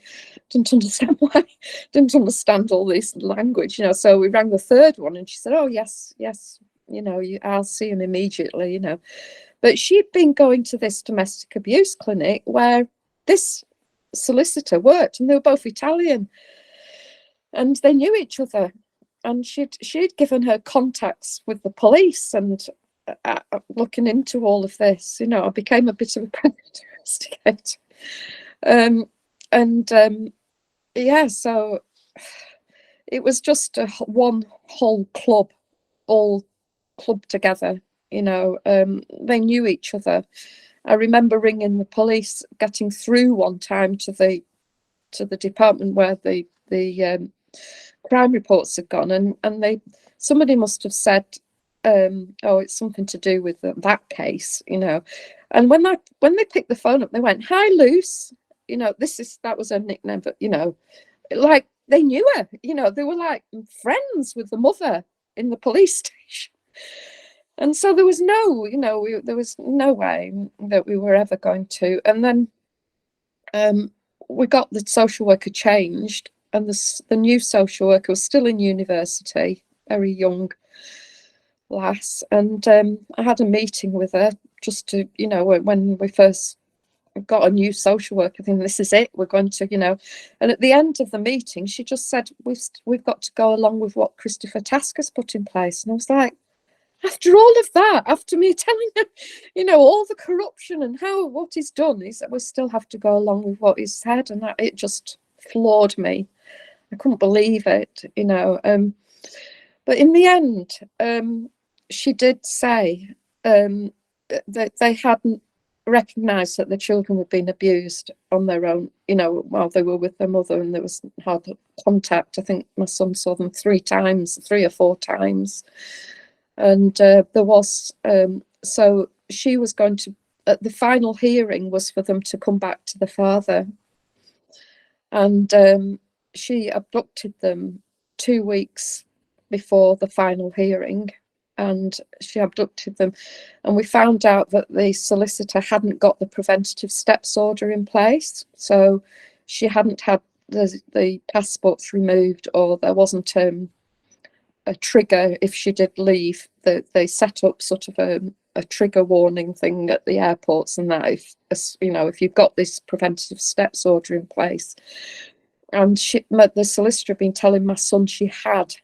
Didn't understand why. Didn't understand all this language, you know. So we rang the 3rd one, and she said, oh, yes, you know, I'll see him immediately, you know. But she'd been going to this domestic abuse clinic where this solicitor worked, and they were both Italian, and they knew each other. And she'd given her contacts with the police, and looking into all of this, you know, I became a bit of a predator investigator. Yeah, so it was just one whole club, all clubbed together, you know. They knew each other. I remember ringing the police, getting through one time to the department where the crime reports had gone, and somebody must have said, oh, it's something to do with that case, you know. And when they picked the phone up, they went, hi, Luce, you know, that was her nickname, but, you know, like they knew her, you know, they were like friends with the mother in the police station. And so there was no, you know, there was no way that we were ever going to. And then we got the social worker changed, and the new social worker was still in university, very young lass, and I had a meeting with her just to, you know, when we first got a new social worker, I think this is it, we're going to, you know. And at the end of the meeting, she just said, we've got to go along with what Christopher Tasker's put in place. And I was like, after all of that, after me telling her, you know, all the corruption and what he's done, he said, we still have to go along with what he's said. And it just floored me. I couldn't believe it, you know. But in the end, she did say that they hadn't recognised that the children were being abused on their own, you know, while they were with their mother, and there was hard contact. I think my son saw them 3 or 4 times. And there was, so she was going to, the final hearing was for them to come back to the father. And she abducted them 2 weeks before the final hearing, and she abducted them. And we found out that the solicitor hadn't got the preventative steps order in place. So she hadn't had the passports removed, or there wasn't a trigger if she did leave. They set up sort of a trigger warning thing at the airports, and that if you've got this preventative steps order in place. And the solicitor had been telling my son she had.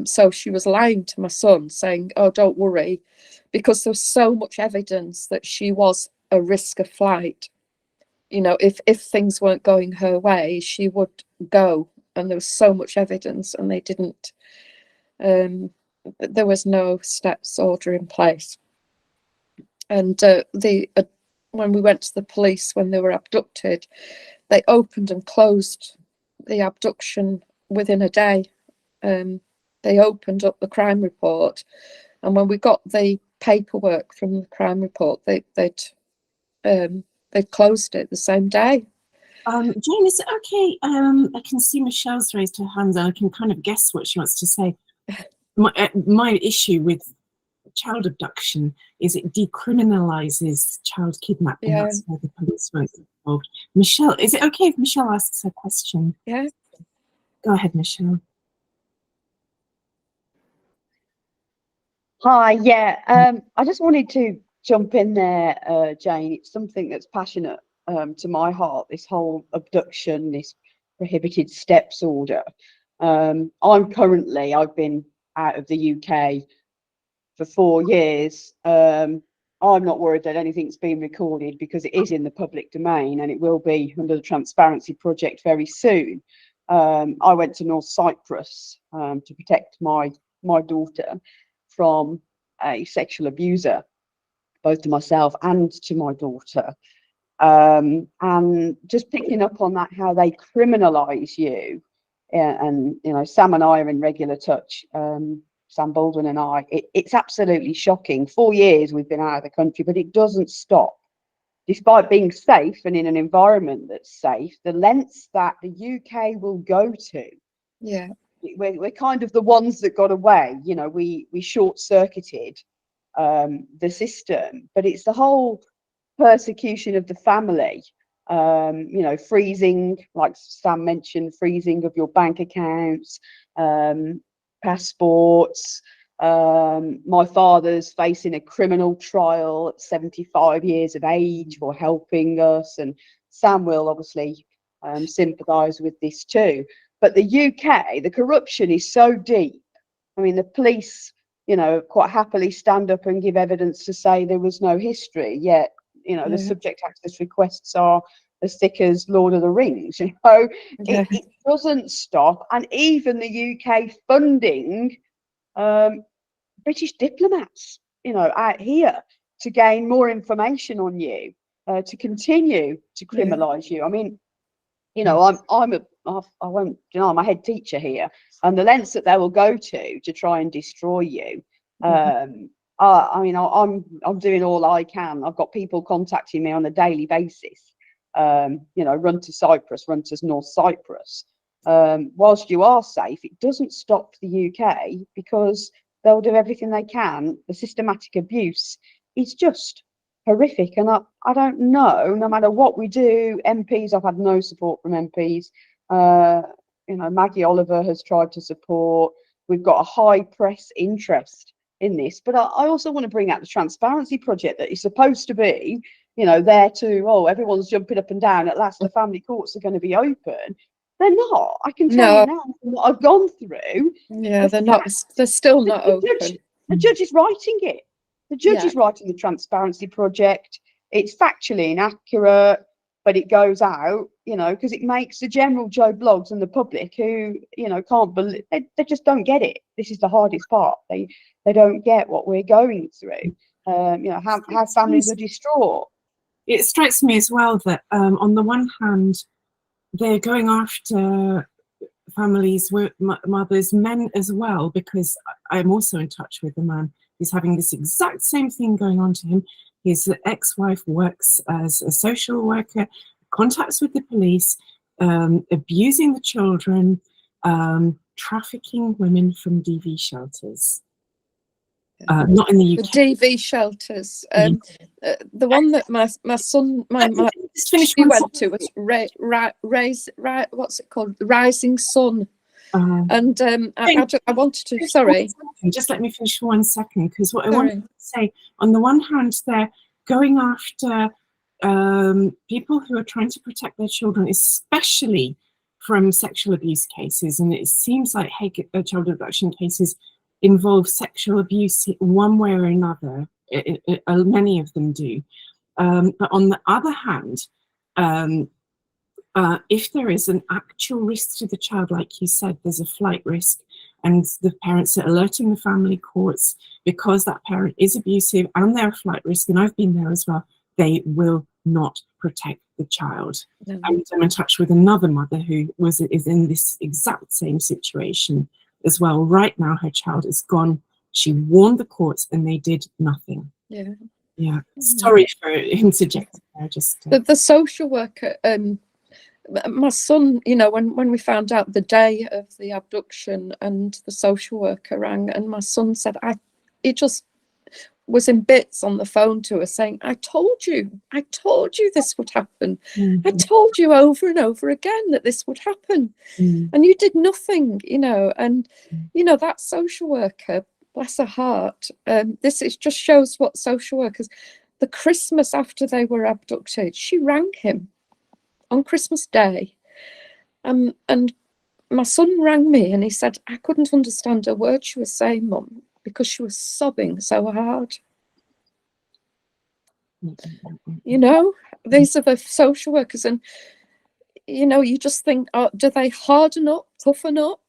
So she was lying to my son, saying, oh, don't worry, because there was so much evidence that she was a risk of flight, you know, if things weren't going her way, she would go. And there was so much evidence, and they didn't. There was no steps order in place. And when we went to the police when they were abducted, they opened and closed the abduction within a day. They opened up the crime report, and when we got the paperwork from the crime report, they'd closed it the same day. Jane, is it okay? I can see Michelle's raised her hand, and I can kind of guess what she wants to say. My issue with child abduction is it decriminalizes child kidnapping. Yeah. That's why the police weren't involved. Michelle, is it okay if Michelle asks her question? Yeah. Go ahead, Michelle. Hi, yeah. I just wanted to jump in there, Jane. It's something that's passionate to my heart, this whole abduction, this prohibited steps order. I've been out of the UK for 4 years. I'm not worried that anything's been recorded because it is in the public domain, and it will be under the Transparency Project very soon. I went to North Cyprus to protect my daughter from a sexual abuser, both to myself and to my daughter. And just picking up on that, how they criminalize you, and you know, Sam and I are in regular touch, Sam Baldwin and I. It's absolutely shocking. 4 years we've been out of the country, but it doesn't stop. Despite being safe and in an environment that's safe, the lengths that the UK will go to. Yeah. We're kind of the ones that got away. You know, we short-circuited the system, but it's the whole persecution of the family. You know, freezing, like Sam mentioned, freezing of your bank accounts, passports. My father's facing a criminal trial at 75 years of age for helping us, and Sam will obviously sympathise with this too. But the UK, the corruption is so deep. I mean, the police, you know, quite happily stand up and give evidence to say there was no history, yet, you know, the subject access requests are as thick as Lord of the Rings, you know. It doesn't stop. And even the UK funding British diplomats, you know, out here to gain more information on you, to continue to criminalise you. I mean, you know, I won't deny, I'm a head teacher here, and the lengths that they will go to try and destroy you. I mean, I'm doing all I can. I've got people contacting me on a daily basis. You know, run to Cyprus, run to North Cyprus. Whilst you are safe, it doesn't stop the UK, because they'll do everything they can. The systematic abuse is just horrific, and I don't know, no matter what we do, MPs, I've had no support from MPs. You know, Maggie Oliver has tried to support. We've got a high press interest in this, but I also want to bring out the Transparency Project that is supposed to be, you know, there to, oh, everyone's jumping up and down, at last the family courts are going to be open. They're not. I can tell you now from what I've gone through. Yeah, they're not. They're still not open. The judge is writing it. The judge is writing the Transparency Project. It's factually inaccurate, but it goes out, you know, because it makes the general Joe Blogs and the public who, you know, can't believe, they just don't get it. This is the hardest part. They don't get what we're going through. You know, how families are distraught. It strikes me as well that on the one hand, they're going after families, mothers, men as well, because I'm also in touch with a man who's having this exact same thing going on to him. His ex-wife works as a social worker, contacts with the police, abusing the children, trafficking women from DV shelters. Not in the UK. The DV shelters. The one that my son, she went to was what's it called? The Rising Sun. And I wanted to, sorry. Just let me finish for 1 second, because what I wanted to say, on the one hand, they're going after people who are trying to protect their children, especially from sexual abuse cases. And it seems like child abduction cases involve sexual abuse one way or another. Many of them do. But on the other hand, if there is an actual risk to the child, like you said, there's a flight risk, and the parents are alerting the family courts because that parent is abusive and they're a flight risk, and I've been there as well, they will not protect the child. No. And I'm in touch with another mother who is in this exact same situation as well. Right now, her child is gone. She warned the courts and they did nothing. Yeah. Yeah. Sorry for interjecting there. Just The social worker, my son, you know, when we found out the day of the abduction, and the social worker rang, and my son said, it just was in bits on the phone to us saying, I told you this would happen. I told you over and over again that this would happen. And you did nothing, you know. And, you know, that social worker, bless her heart, just shows what social workers, the Christmas after they were abducted, she rang him on Christmas Day. And my son rang me and he said, I couldn't understand a word she was saying, Mum, because she was sobbing so hard. You know, these are the social workers, and, you know, you just think, oh, do they harden up, toughen up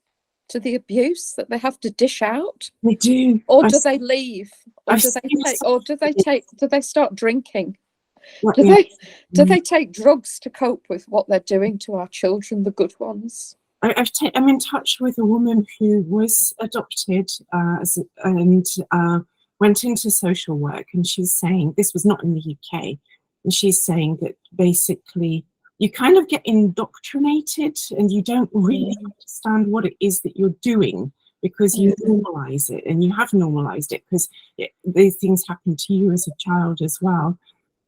to the abuse that they have to dish out? they do. Or do they leave? Or do they start drinking? Do they take drugs to cope with what they're doing to our children, the good ones? I'm in touch with a woman who was adopted and went into social work, and she's saying, this was not in the UK, and she's saying that basically you kind of get indoctrinated and you don't really understand what it is that you're doing, because you normalize it, and you have normalized it because these things happen to you as a child as well.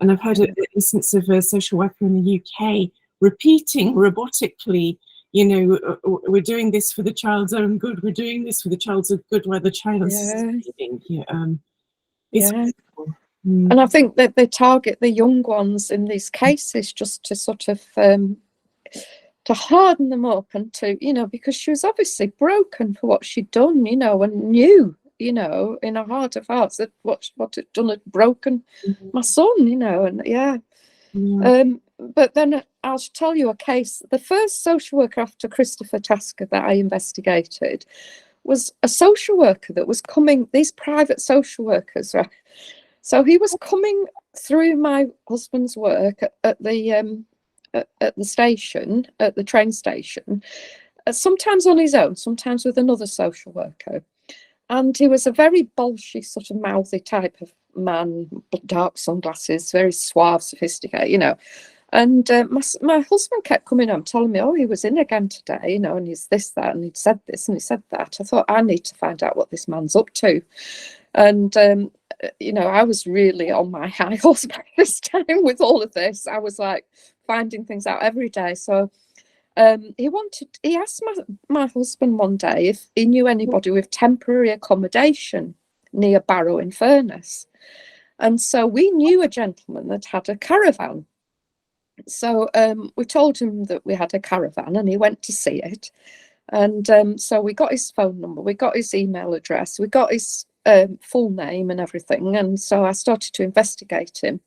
And I've heard an instance of a social worker in the UK repeating robotically, you know, we're doing this for the child's own good, we're doing this for the child's good, while the child is sleeping. And I think that they target the young ones in these cases just to sort of to harden them up, and to, you know, because she was obviously broken for what she'd done, you know, and knew, you know, in her heart of hearts that what had done had broken my son, you know. And but then I'll tell you a case. The first social worker after Christopher Tasker that I investigated was a social worker that was coming, these private social workers, right? So he was coming through my husband's work at the station, at the train station, sometimes on his own, sometimes with another social worker. And he was a very bolshy, sort of mouthy type of man, dark sunglasses, very suave, sophisticated, you know. And my husband kept coming home telling me, oh, he was in again today, you know, and he's this, that, and he'd said this and he said that. I thought, I need to find out what this man's up to. And, you know, I was really on my high horse by this time with all of this. I was like finding things out every day. So he asked my husband one day if he knew anybody with temporary accommodation near Barrow in Furness. And so we knew a gentleman that had a caravan. So we told him that we had a caravan, and he went to see it. And so we got his phone number, we got his email address, we got his full name and everything. And so I started to investigate him.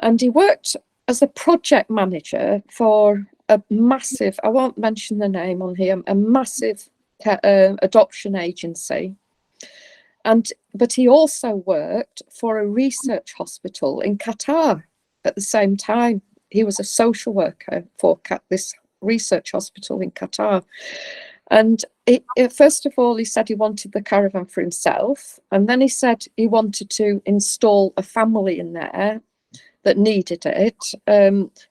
And he worked as a project manager for a massive, I won't mention the name on here, a massive adoption agency. But he also worked for a research hospital in Qatar at the same time. He was a social worker for this research hospital in Qatar. And first of all, he said he wanted the caravan for himself. And then he said he wanted to install a family in there that needed it.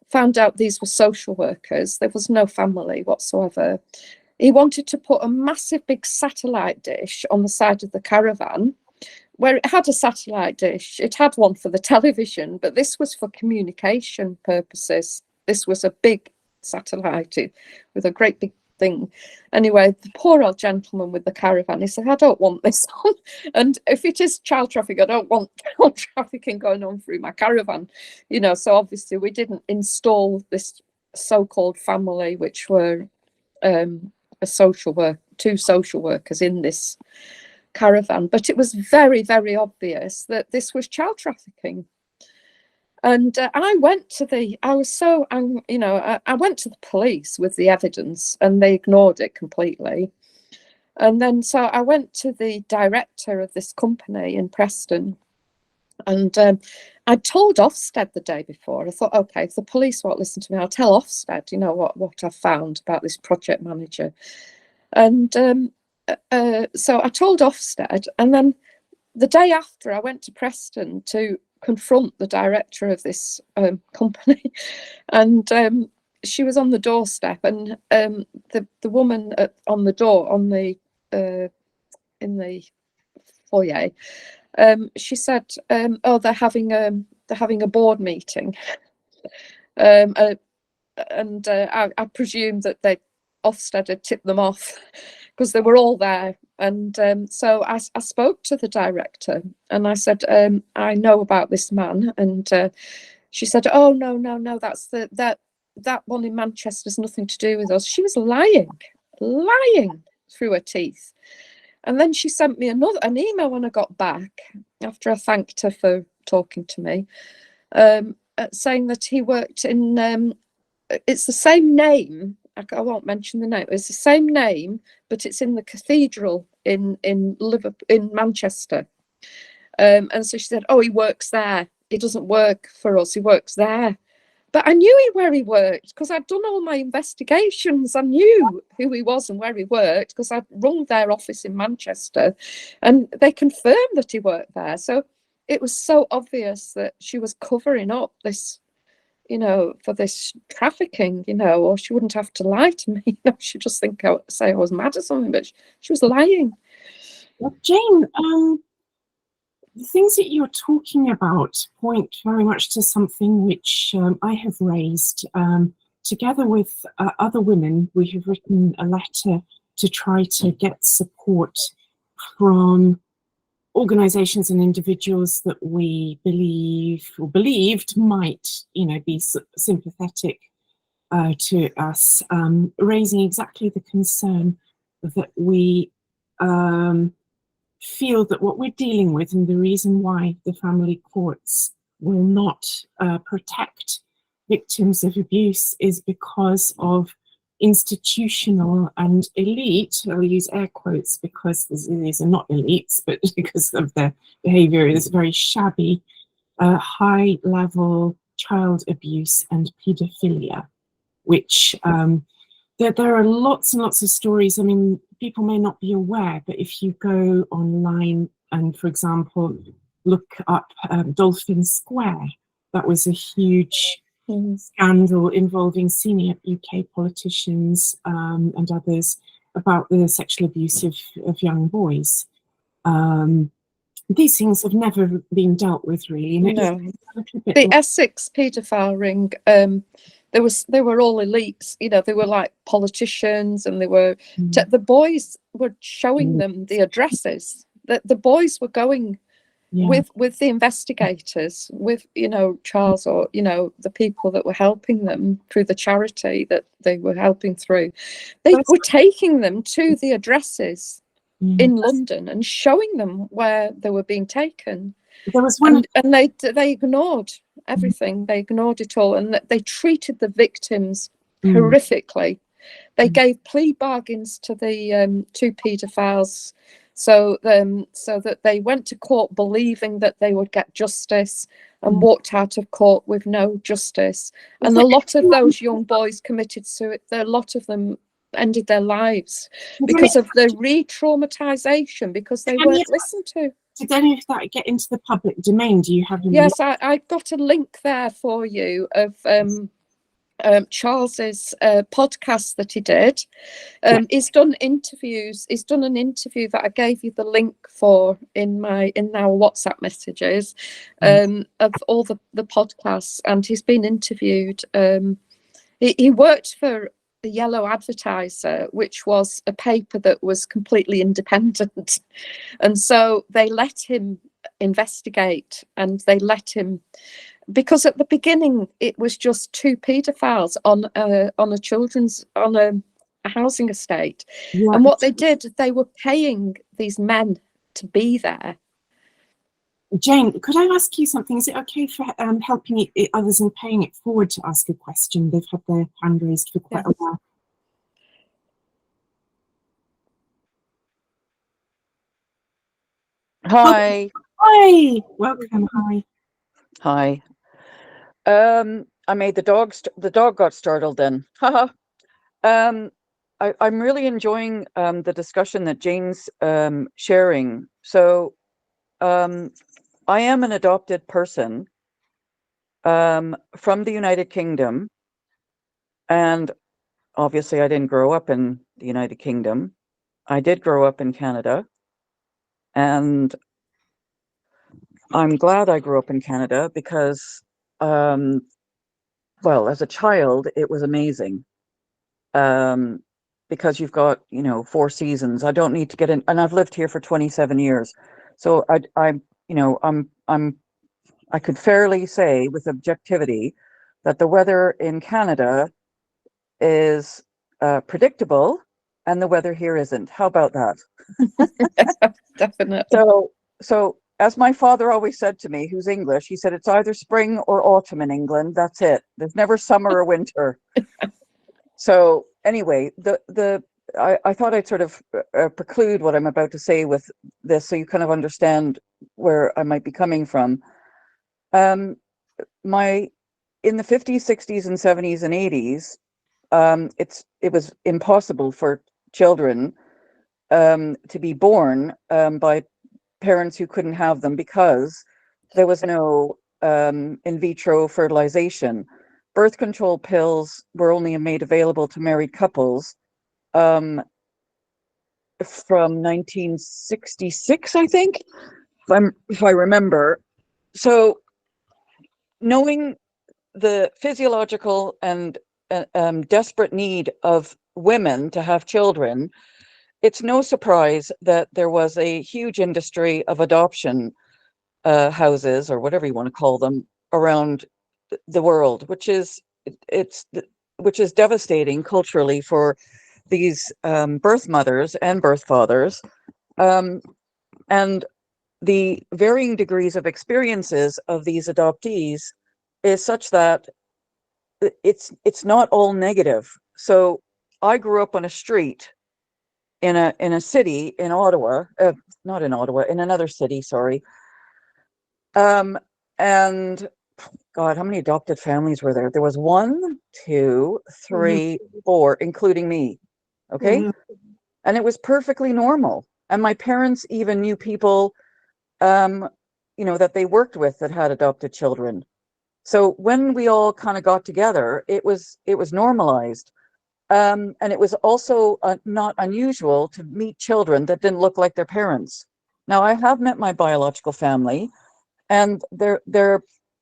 Found out these were social workers. There was no family whatsoever. He wanted to put a massive big satellite dish on the side of the caravan, where it had a satellite dish. It had one for the television, but this was for communication purposes. This was a big satellite with a great big thing. Anyway, the poor old gentleman with the caravan, he said, I don't want this on. And if it is child trafficking, I don't want child trafficking going on through my caravan. You know, so obviously we didn't install this so-called family, which were two social workers in this caravan. But it was very, very obvious that this was child trafficking. And I went to the police with the evidence, and they ignored it completely. And then so I went to the director of this company in Preston, and I told Ofsted the day before. I thought, okay, if the police won't listen to me, I'll tell Ofsted, what I found about this project manager. And so I told Ofsted, and then the day after I went to Preston to confront the director of this company, and she was on the doorstep, and the woman on the door in the foyer, she said, "Oh, they're having a board meeting," and I presume that Ofsted had tipped them off because they were all there. And so I spoke to the director, and I said, "I know about this man." And she said, "Oh, no, that's that one in Manchester has nothing to do with us." She was lying through her teeth. And then she sent me an email when I got back, after I thanked her for talking to me, saying that he worked in, it's the same name, I won't mention the name, it's the same name, but it's in the cathedral in Liverpool, in Manchester. And so she said, "Oh, he works there. He doesn't work for us, he works there." But I knew where he worked because I'd done all my investigations. I knew who he was and where he worked because I'd rung their office in Manchester, and they confirmed that he worked there. So it was so obvious that she was covering up this, for this trafficking, or she wouldn't have to lie to me. She'd just say I was mad or something, but she was lying. Well, Jane, the things that you're talking about point very much to something which I have raised. Together with other women, we have written a letter to try to get support from organizations and individuals that we believed might, be sympathetic to us, raising exactly the concern that we feel that what we're dealing with, and the reason why the family courts will not protect victims of abuse, is because of institutional and elite, I'll use air quotes because these are not elites, but because of their behavior, is very shabby, high level child abuse and paedophilia, which there are lots and lots of stories. I mean, people may not be aware, but if you go online and, for example, look up Dolphin Square, that was a huge scandal involving senior UK politicians and others about the sexual abuse of young boys. These things have never been dealt with, really. No. The Essex paedophile ring, they were all elites, they were like politicians, and they were the boys were showing them the addresses. The boys were going with the investigators, with Charles, or the people that were helping them through the charity that they were helping through. They were taking them to the addresses in London and showing them where they were being taken. There was one, and they ignored everything. They ignored it all, and they treated the victims horrifically. They gave plea bargains to the two paedophiles, so that they went to court believing that they would get justice, and walked out of court with no justice. And a lot of those young boys committed suicide. A lot of them ended their lives because of the re-traumatization, because they weren't listened to. Did any of that get into the public domain? Do you have any? Yes, I got a link there for you of Charles's podcast that he did. He's done interviews. He's done an interview that I gave you the link for in our WhatsApp messages of all the podcasts, and he's been interviewed. He worked for the Yellow Advertiser, which was a paper that was completely independent, and so they let him investigate, and they let him, because at the beginning it was just two paedophiles on a housing estate, and what they did, they were paying these men to be there, Jane, could I ask you something? Is it okay for helping others and paying it forward to ask a question? They've had their hand raised for quite a while. Hi. Hi, welcome. Hi. Hi. I made the dog got startled then. Haha. I'm really enjoying the discussion that Jane's sharing. So I am an adopted person from the United Kingdom, and obviously I didn't grow up in the United Kingdom. I did grow up in Canada, and I'm glad I grew up in Canada because well, as a child, it was amazing. Because you've got, 4 seasons. I don't need to get in, and I've lived here for 27 years. So I could fairly say with objectivity that the weather in Canada is predictable and the weather here isn't. How about that? Definitely. So as my father always said to me, who's English, he said, it's either spring or autumn in England. That's it. There's never summer or winter. So anyway, I thought I'd sort of preclude what I'm about to say with this, so you kind of understand where I might be coming from. In the 50s, 60s, and 70s and 80s, it was impossible for children to be born by parents who couldn't have them because there was no in vitro fertilization. Birth control pills were only made available to married couples from 1966, I think, if I remember. So knowing the physiological and desperate need of women to have children, it's no surprise that there was a huge industry of adoption houses, or whatever you want to call them, around the world, which is devastating culturally for these birth mothers and birth fathers, and the varying degrees of experiences of these adoptees is such that it's not all negative. So I grew up on a street in a city in Ottawa, not in Ottawa, in another city, sorry. And God, how many adopted families were there? There was 1, 2, 3, 4, including me. Okay. And it was perfectly normal. And my parents even knew people, that they worked with that had adopted children. So when we all kind of got together, it was normalized. And it was also not unusual to meet children that didn't look like their parents. Now, I have met my biological family, and they're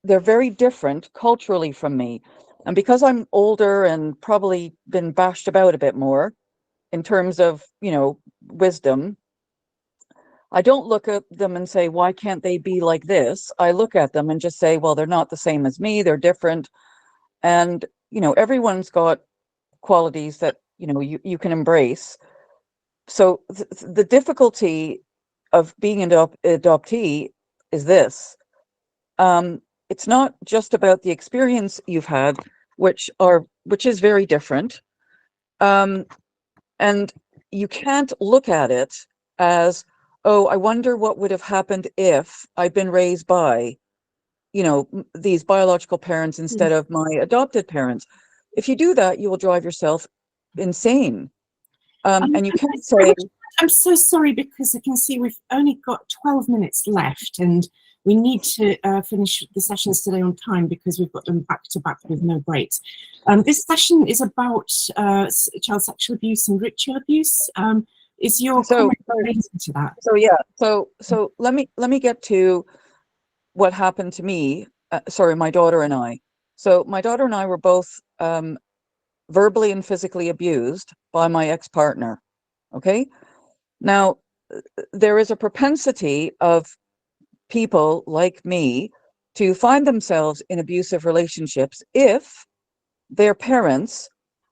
very different culturally from me. And because I'm older and probably been bashed about a bit more in terms of, wisdom, I don't look at them and say, why can't they be like this? I look at them and just say, well, they're not the same as me. They're different. And, everyone's got qualities that, you can embrace. So the difficulty of being an adoptee is this. It's not just about the experience you've had, which is very different. And you can't look at it as, oh, I wonder what would have happened if I'd been raised by, these biological parents instead of my adopted parents. If you do that, you will drive yourself insane. And you can't say... I'm so sorry, because I can see we've only got 12 minutes left, and we need to finish the sessions today on time because we've got them back to back with no breaks. This session is about child sexual abuse and ritual abuse. Is your comment related to that? So yeah, so let me get to what happened to me. Sorry, my daughter and I. So my daughter and I were both verbally and physically abused by my ex-partner. Okay. Now, there is a propensity of people like me to find themselves in abusive relationships if their parents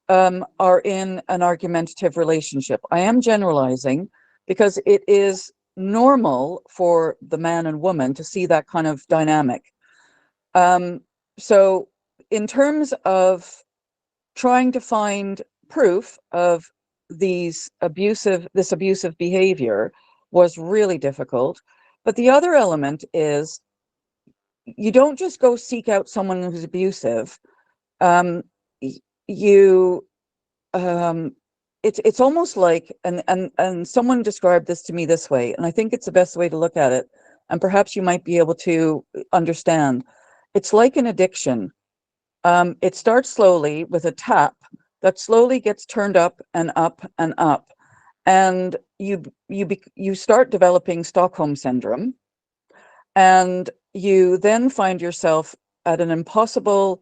are in an argumentative relationship. I am generalizing because it is normal for the man and woman to see that kind of dynamic. So in terms of trying to find proof of this abusive behavior was really difficult. But the other element is you don't just go seek out someone who's abusive. It's almost like, and someone described this to me this way, and I think it's the best way to look at it, and perhaps you might be able to understand. It's like an addiction. It starts slowly with a tap that slowly gets turned up and up and up, and you start developing Stockholm syndrome, and you then find yourself at an impossible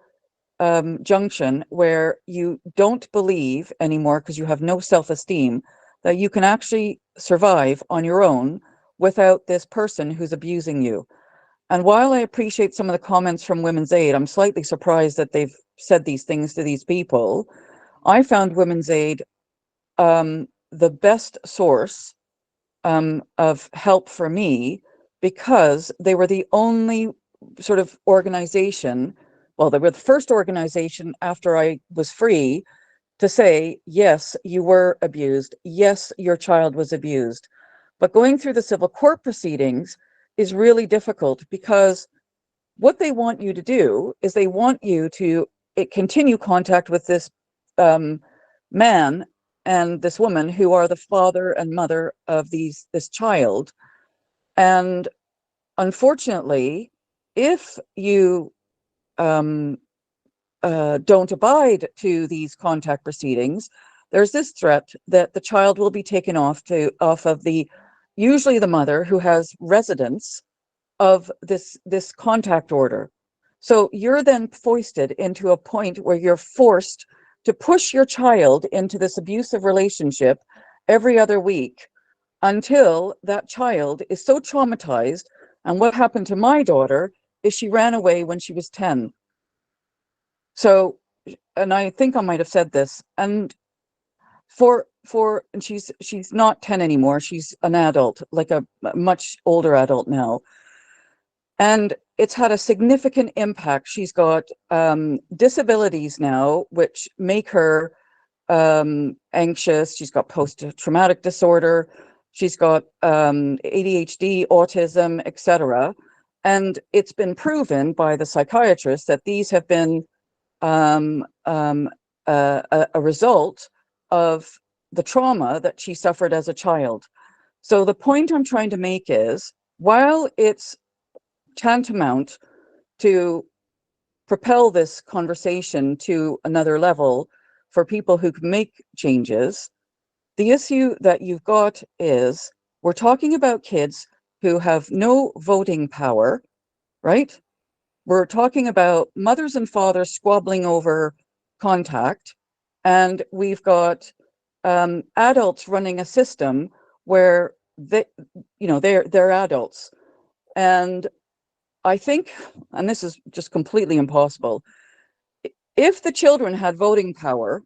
junction where you don't believe anymore, because you have no self-esteem, that you can actually survive on your own without this person who's abusing you. And while I appreciate some of the comments from Women's Aid, I'm slightly surprised that they've said these things to these people. I found Women's Aid the best source of help for me, because they were the only sort of organization, well, they were the first organization after I was free to say, yes, you were abused. Yes, your child was abused. But going through the civil court proceedings is really difficult, because what they want you to do is they want you to continue contact with this man and this woman who are the father and mother of this child. And unfortunately, if you don't abide to these contact proceedings, there's this threat that the child will be taken off of usually the mother who has residence of this contact order. So you're then foisted into a point where you're forced to push your child into this abusive relationship every other week until that child is so traumatized. And what happened to my daughter is she ran away when she was 10. So, and I think I might have said this, and and she's not 10 anymore. She's an adult, like a much older adult now. And it's had a significant impact. She's got disabilities now, which make her anxious. She's got post-traumatic disorder. She's got ADHD, autism, etc. And it's been proven by the psychiatrist that these have been a result of the trauma that she suffered as a child. So the point I'm trying to make is, while it's tantamount to propel this conversation to another level for people who can make changes, the issue that you've got is, we're talking about kids who have no voting power, right? We're talking about mothers and fathers squabbling over contact, and we've got adults running a system where they're adults. And I think, and this is just completely impossible, if the children had voting power,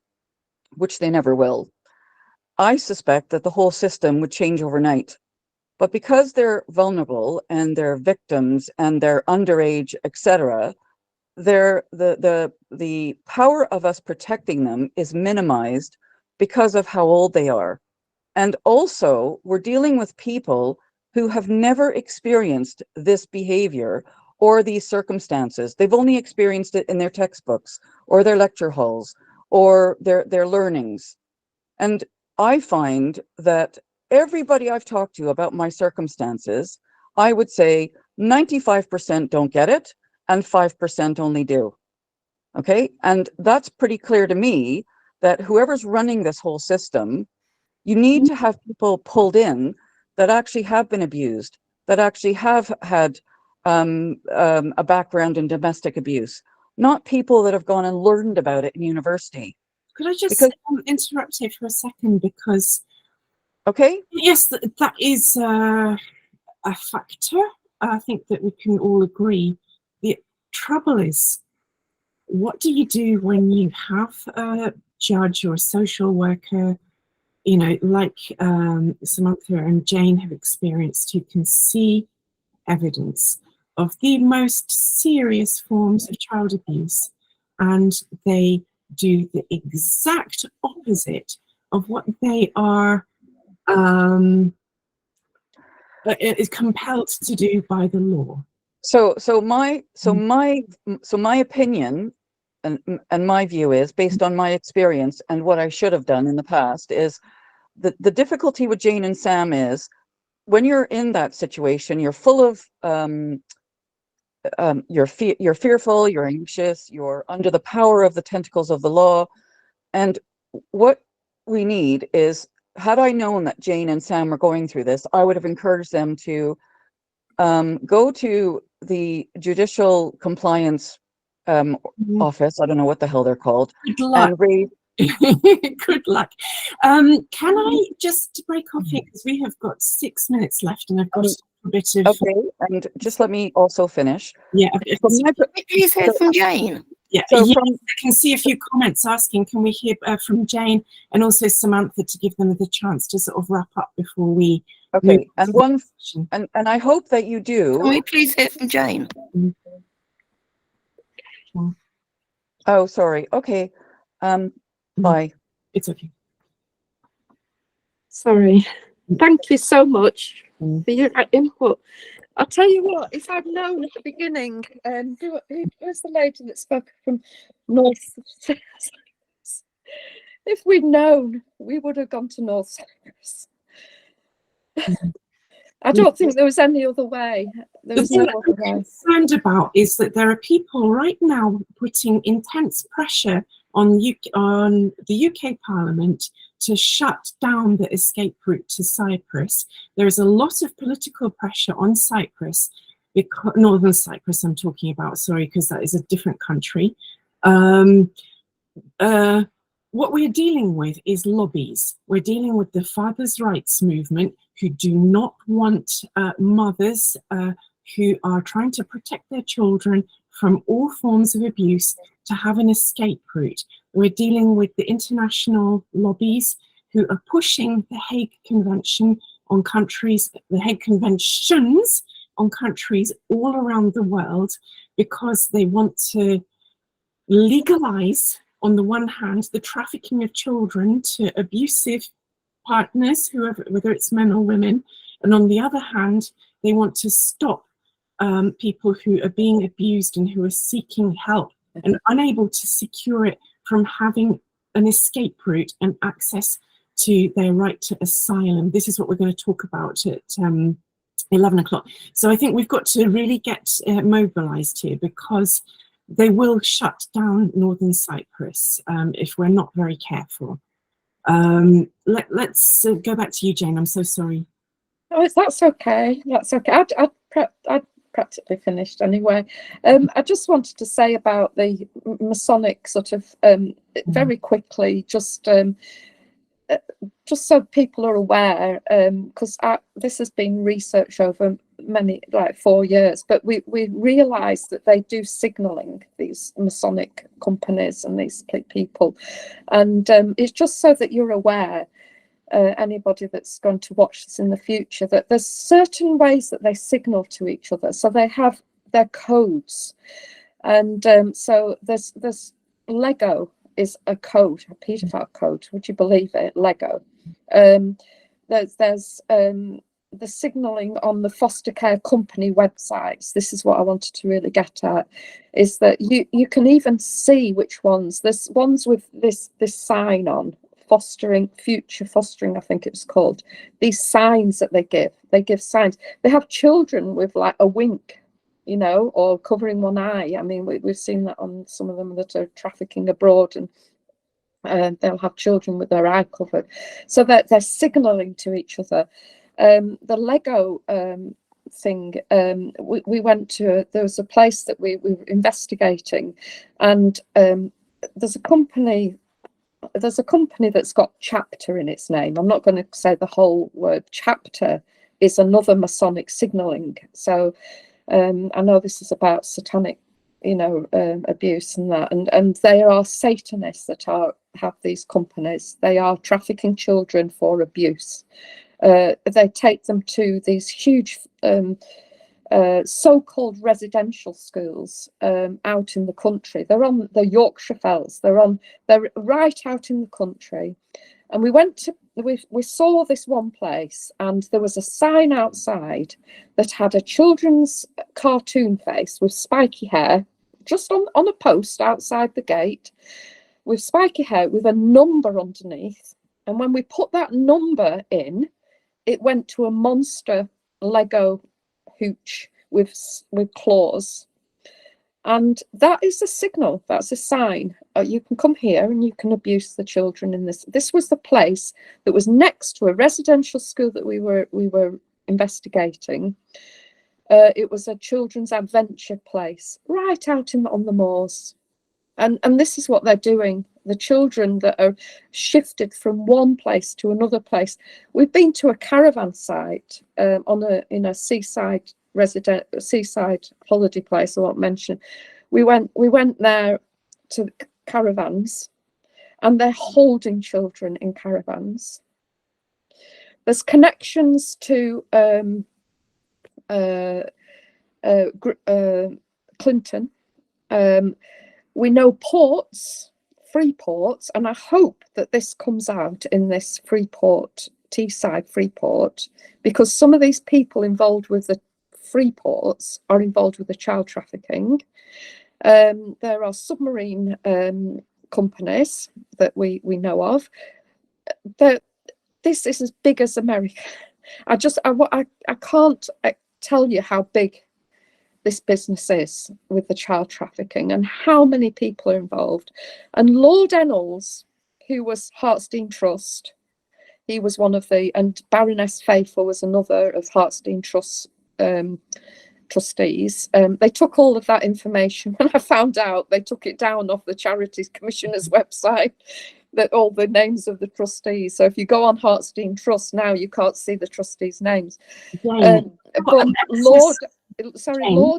which they never will, I suspect that the whole system would change overnight. But because they're vulnerable and they're victims and they're underage, etc., the power of us protecting them is minimized because of how old they are. And also, we're dealing with people who have never experienced this behavior or these circumstances. They've only experienced it in their textbooks or their lecture halls or their learnings. And I find that everybody I've talked to about my circumstances, I would say 95% don't get it and 5% only do. Okay, and that's pretty clear to me that whoever's running this whole system, you need to have people pulled in that actually have been abused, that actually have had a background in domestic abuse, not people that have gone and learned about it in university. Could I just interrupt here for a second? Because okay, yes, that is a factor. I think that we can all agree. The trouble is, what do you do when you have a judge or a social worker you know, like Samantha and Jane have experienced, who can see evidence of the most serious forms of child abuse, and they do the exact opposite of what they are is compelled to do by the law. So my opinion and my view is, based on my experience and what I should have done in the past, is the difficulty with Jane and Sam is, when you're in that situation, you're full of you're fearful, you're anxious, you're under the power of the tentacles of the law. And what we need is, had I known that Jane and Sam were going through this, I would have encouraged them to go to the judicial compliance office. I don't know what the hell they're called. Good luck. And raise. Good luck. Can I just break off here, because we have got 6 minutes left, and I've got a bit of. Okay, and just let me also finish. Yeah. Please hear from Jane. Yeah, So yes, from, I can see a few comments asking, can we hear from Jane and also Samantha, to give them the chance to sort of wrap up before we. okay, and one, and I hope that you do. Can we please hear from Jane? Oh, sorry. Okay. Bye. It's okay. Sorry. Thank you so much for your input. I'll tell you what, if I'd known at the beginning, who was the lady that spoke from North Cyprus? If we'd known, we would have gone to North Cyprus. I don't think there was any other way. There was no other way. What I'm concerned about is that there are people right now putting intense pressure on the UK Parliament to shut down the escape route to Cyprus. There is a lot of political pressure on Cyprus, because, Northern Cyprus I'm talking about, sorry, because that is a different country. What we're dealing with is lobbies. We're dealing with the fathers' rights movement, who do not want mothers who are trying to protect their children from all forms of abuse to have an escape route. We're dealing with the international lobbies who are pushing the Hague Convention on countries, the Hague Conventions on countries all around the world, because they want to legalize, on the one hand, the trafficking of children to abusive partners, whoever, whether it's men or women, and on the other hand, they want to stop people who are being abused and who are seeking help and unable to secure it from having an escape route and access to their right to asylum. This is what we're going to talk about at 11 o'clock. So I think we've got to really get mobilized here, because they will shut down Northern Cyprus if we're not very careful. Let's go back to you, Jane. I'm so sorry. Oh, that's okay. That's okay. I'd practically finished anyway. I just wanted to say about the Masonic sort of very quickly, just so people are aware, because this has been researched over many, like 4 years, but we realise that they do signalling, these Masonic companies and these people, and it's just so that you're aware, anybody that's going to watch this in the future, that there's certain ways that they signal to each other. So they have their codes, and so there's Lego is a code, a paedophile code. Would you believe it? Lego. There's the signalling on the foster care company websites. This is what I wanted to really get at, is that you can even see which ones. There's ones with this sign on, future fostering, I think it's called. These signs that they give signs. They have children with like a wink, you know, or covering one eye. I mean, we've seen that on some of them that are trafficking abroad, and they'll have children with their eye covered. So that they're signaling to each other. The Lego thing, we went to, there was a place that we were investigating, and there's a company that's got chapter in its name. I'm not going to say the whole word. Chapter is another Masonic signalling. So I know this is about satanic abuse and that, and they are Satanists that have these companies. They are trafficking children for abuse. They take them to these huge so-called residential schools out in the country. They're on the Yorkshire Fells. They're right out in the country. And we saw this one place, and there was a sign outside that had a children's cartoon face with spiky hair, just on a post outside the gate, with spiky hair with a number underneath. And when we put that number in, it went to a monster Lego hooch with claws. And that is a signal, that's a sign. You can come here and you can abuse the children in this. This was the place that was next to a residential school that we were investigating. It was a children's adventure place right out on the moors. And this is what they're doing. The children that are shifted from one place to another place. We've been to a caravan site in a seaside holiday place. I won't mention. We went there to caravans, and they're holding children in caravans. There's connections to Clinton. We know ports, free ports, and I hope that this comes out in this Freeport, Teesside Freeport, because some of these people involved with the free ports are involved with the child trafficking. There are submarine companies that we know of. This is as big as America. I can't tell you how big this business is with the child trafficking and how many people are involved. And Lord Ennals, who was Hartstein Trust, he was one of and Baroness Faithful was another of Hartstein Trust trustees. They took all of that information. When I found out, they took it down off the Charities Commissioner's website, that all the names of the trustees. So if you go on Hartstein Trust now, you can't see the trustees' names. But Lord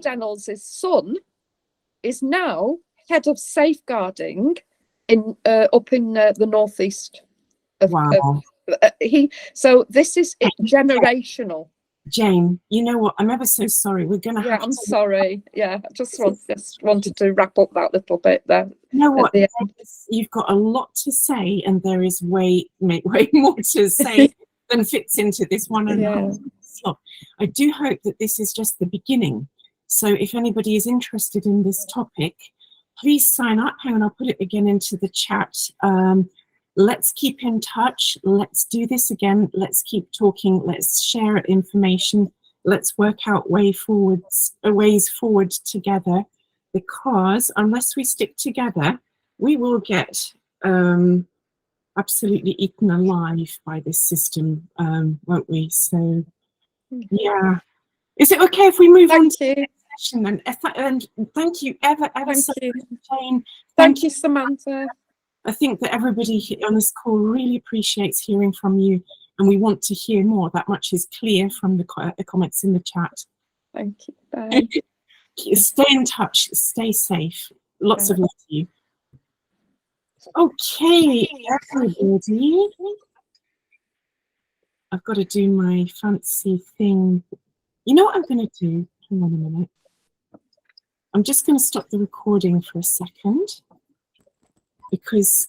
Ennals' son is now head of safeguarding up in the northeast. So this is generational. Jane, you know what? I'm ever so sorry. We're going to have. I'm sorry. Yeah, I just wanted to wrap up that little bit there. You know what? You've got a lot to say, and there is way more to say than fits into this 1.5 hour slot. I do hope that this is just the beginning. So if anybody is interested in this topic, please sign up. Hang on, I'll put it again into the chat. Let's keep in touch. Let's do this again. Let's keep talking. Let's share information. Let's work out ways forward together, because unless we stick together, we will get absolutely eaten alive by this system, won't we? So, yeah. Is it okay if we move on to the next session then? And thank you ever so much, Jane. Thank you, Samantha. I think that everybody on this call really appreciates hearing from you, and we want to hear more. That much is clear from the comments in the chat. Thank you. Bye. Stay in touch. Stay safe. Lots of love to you. Okay, everybody. I've got to do my fancy thing. You know what I'm going to do? Hang on a minute. I'm just going to stop the recording for a second, because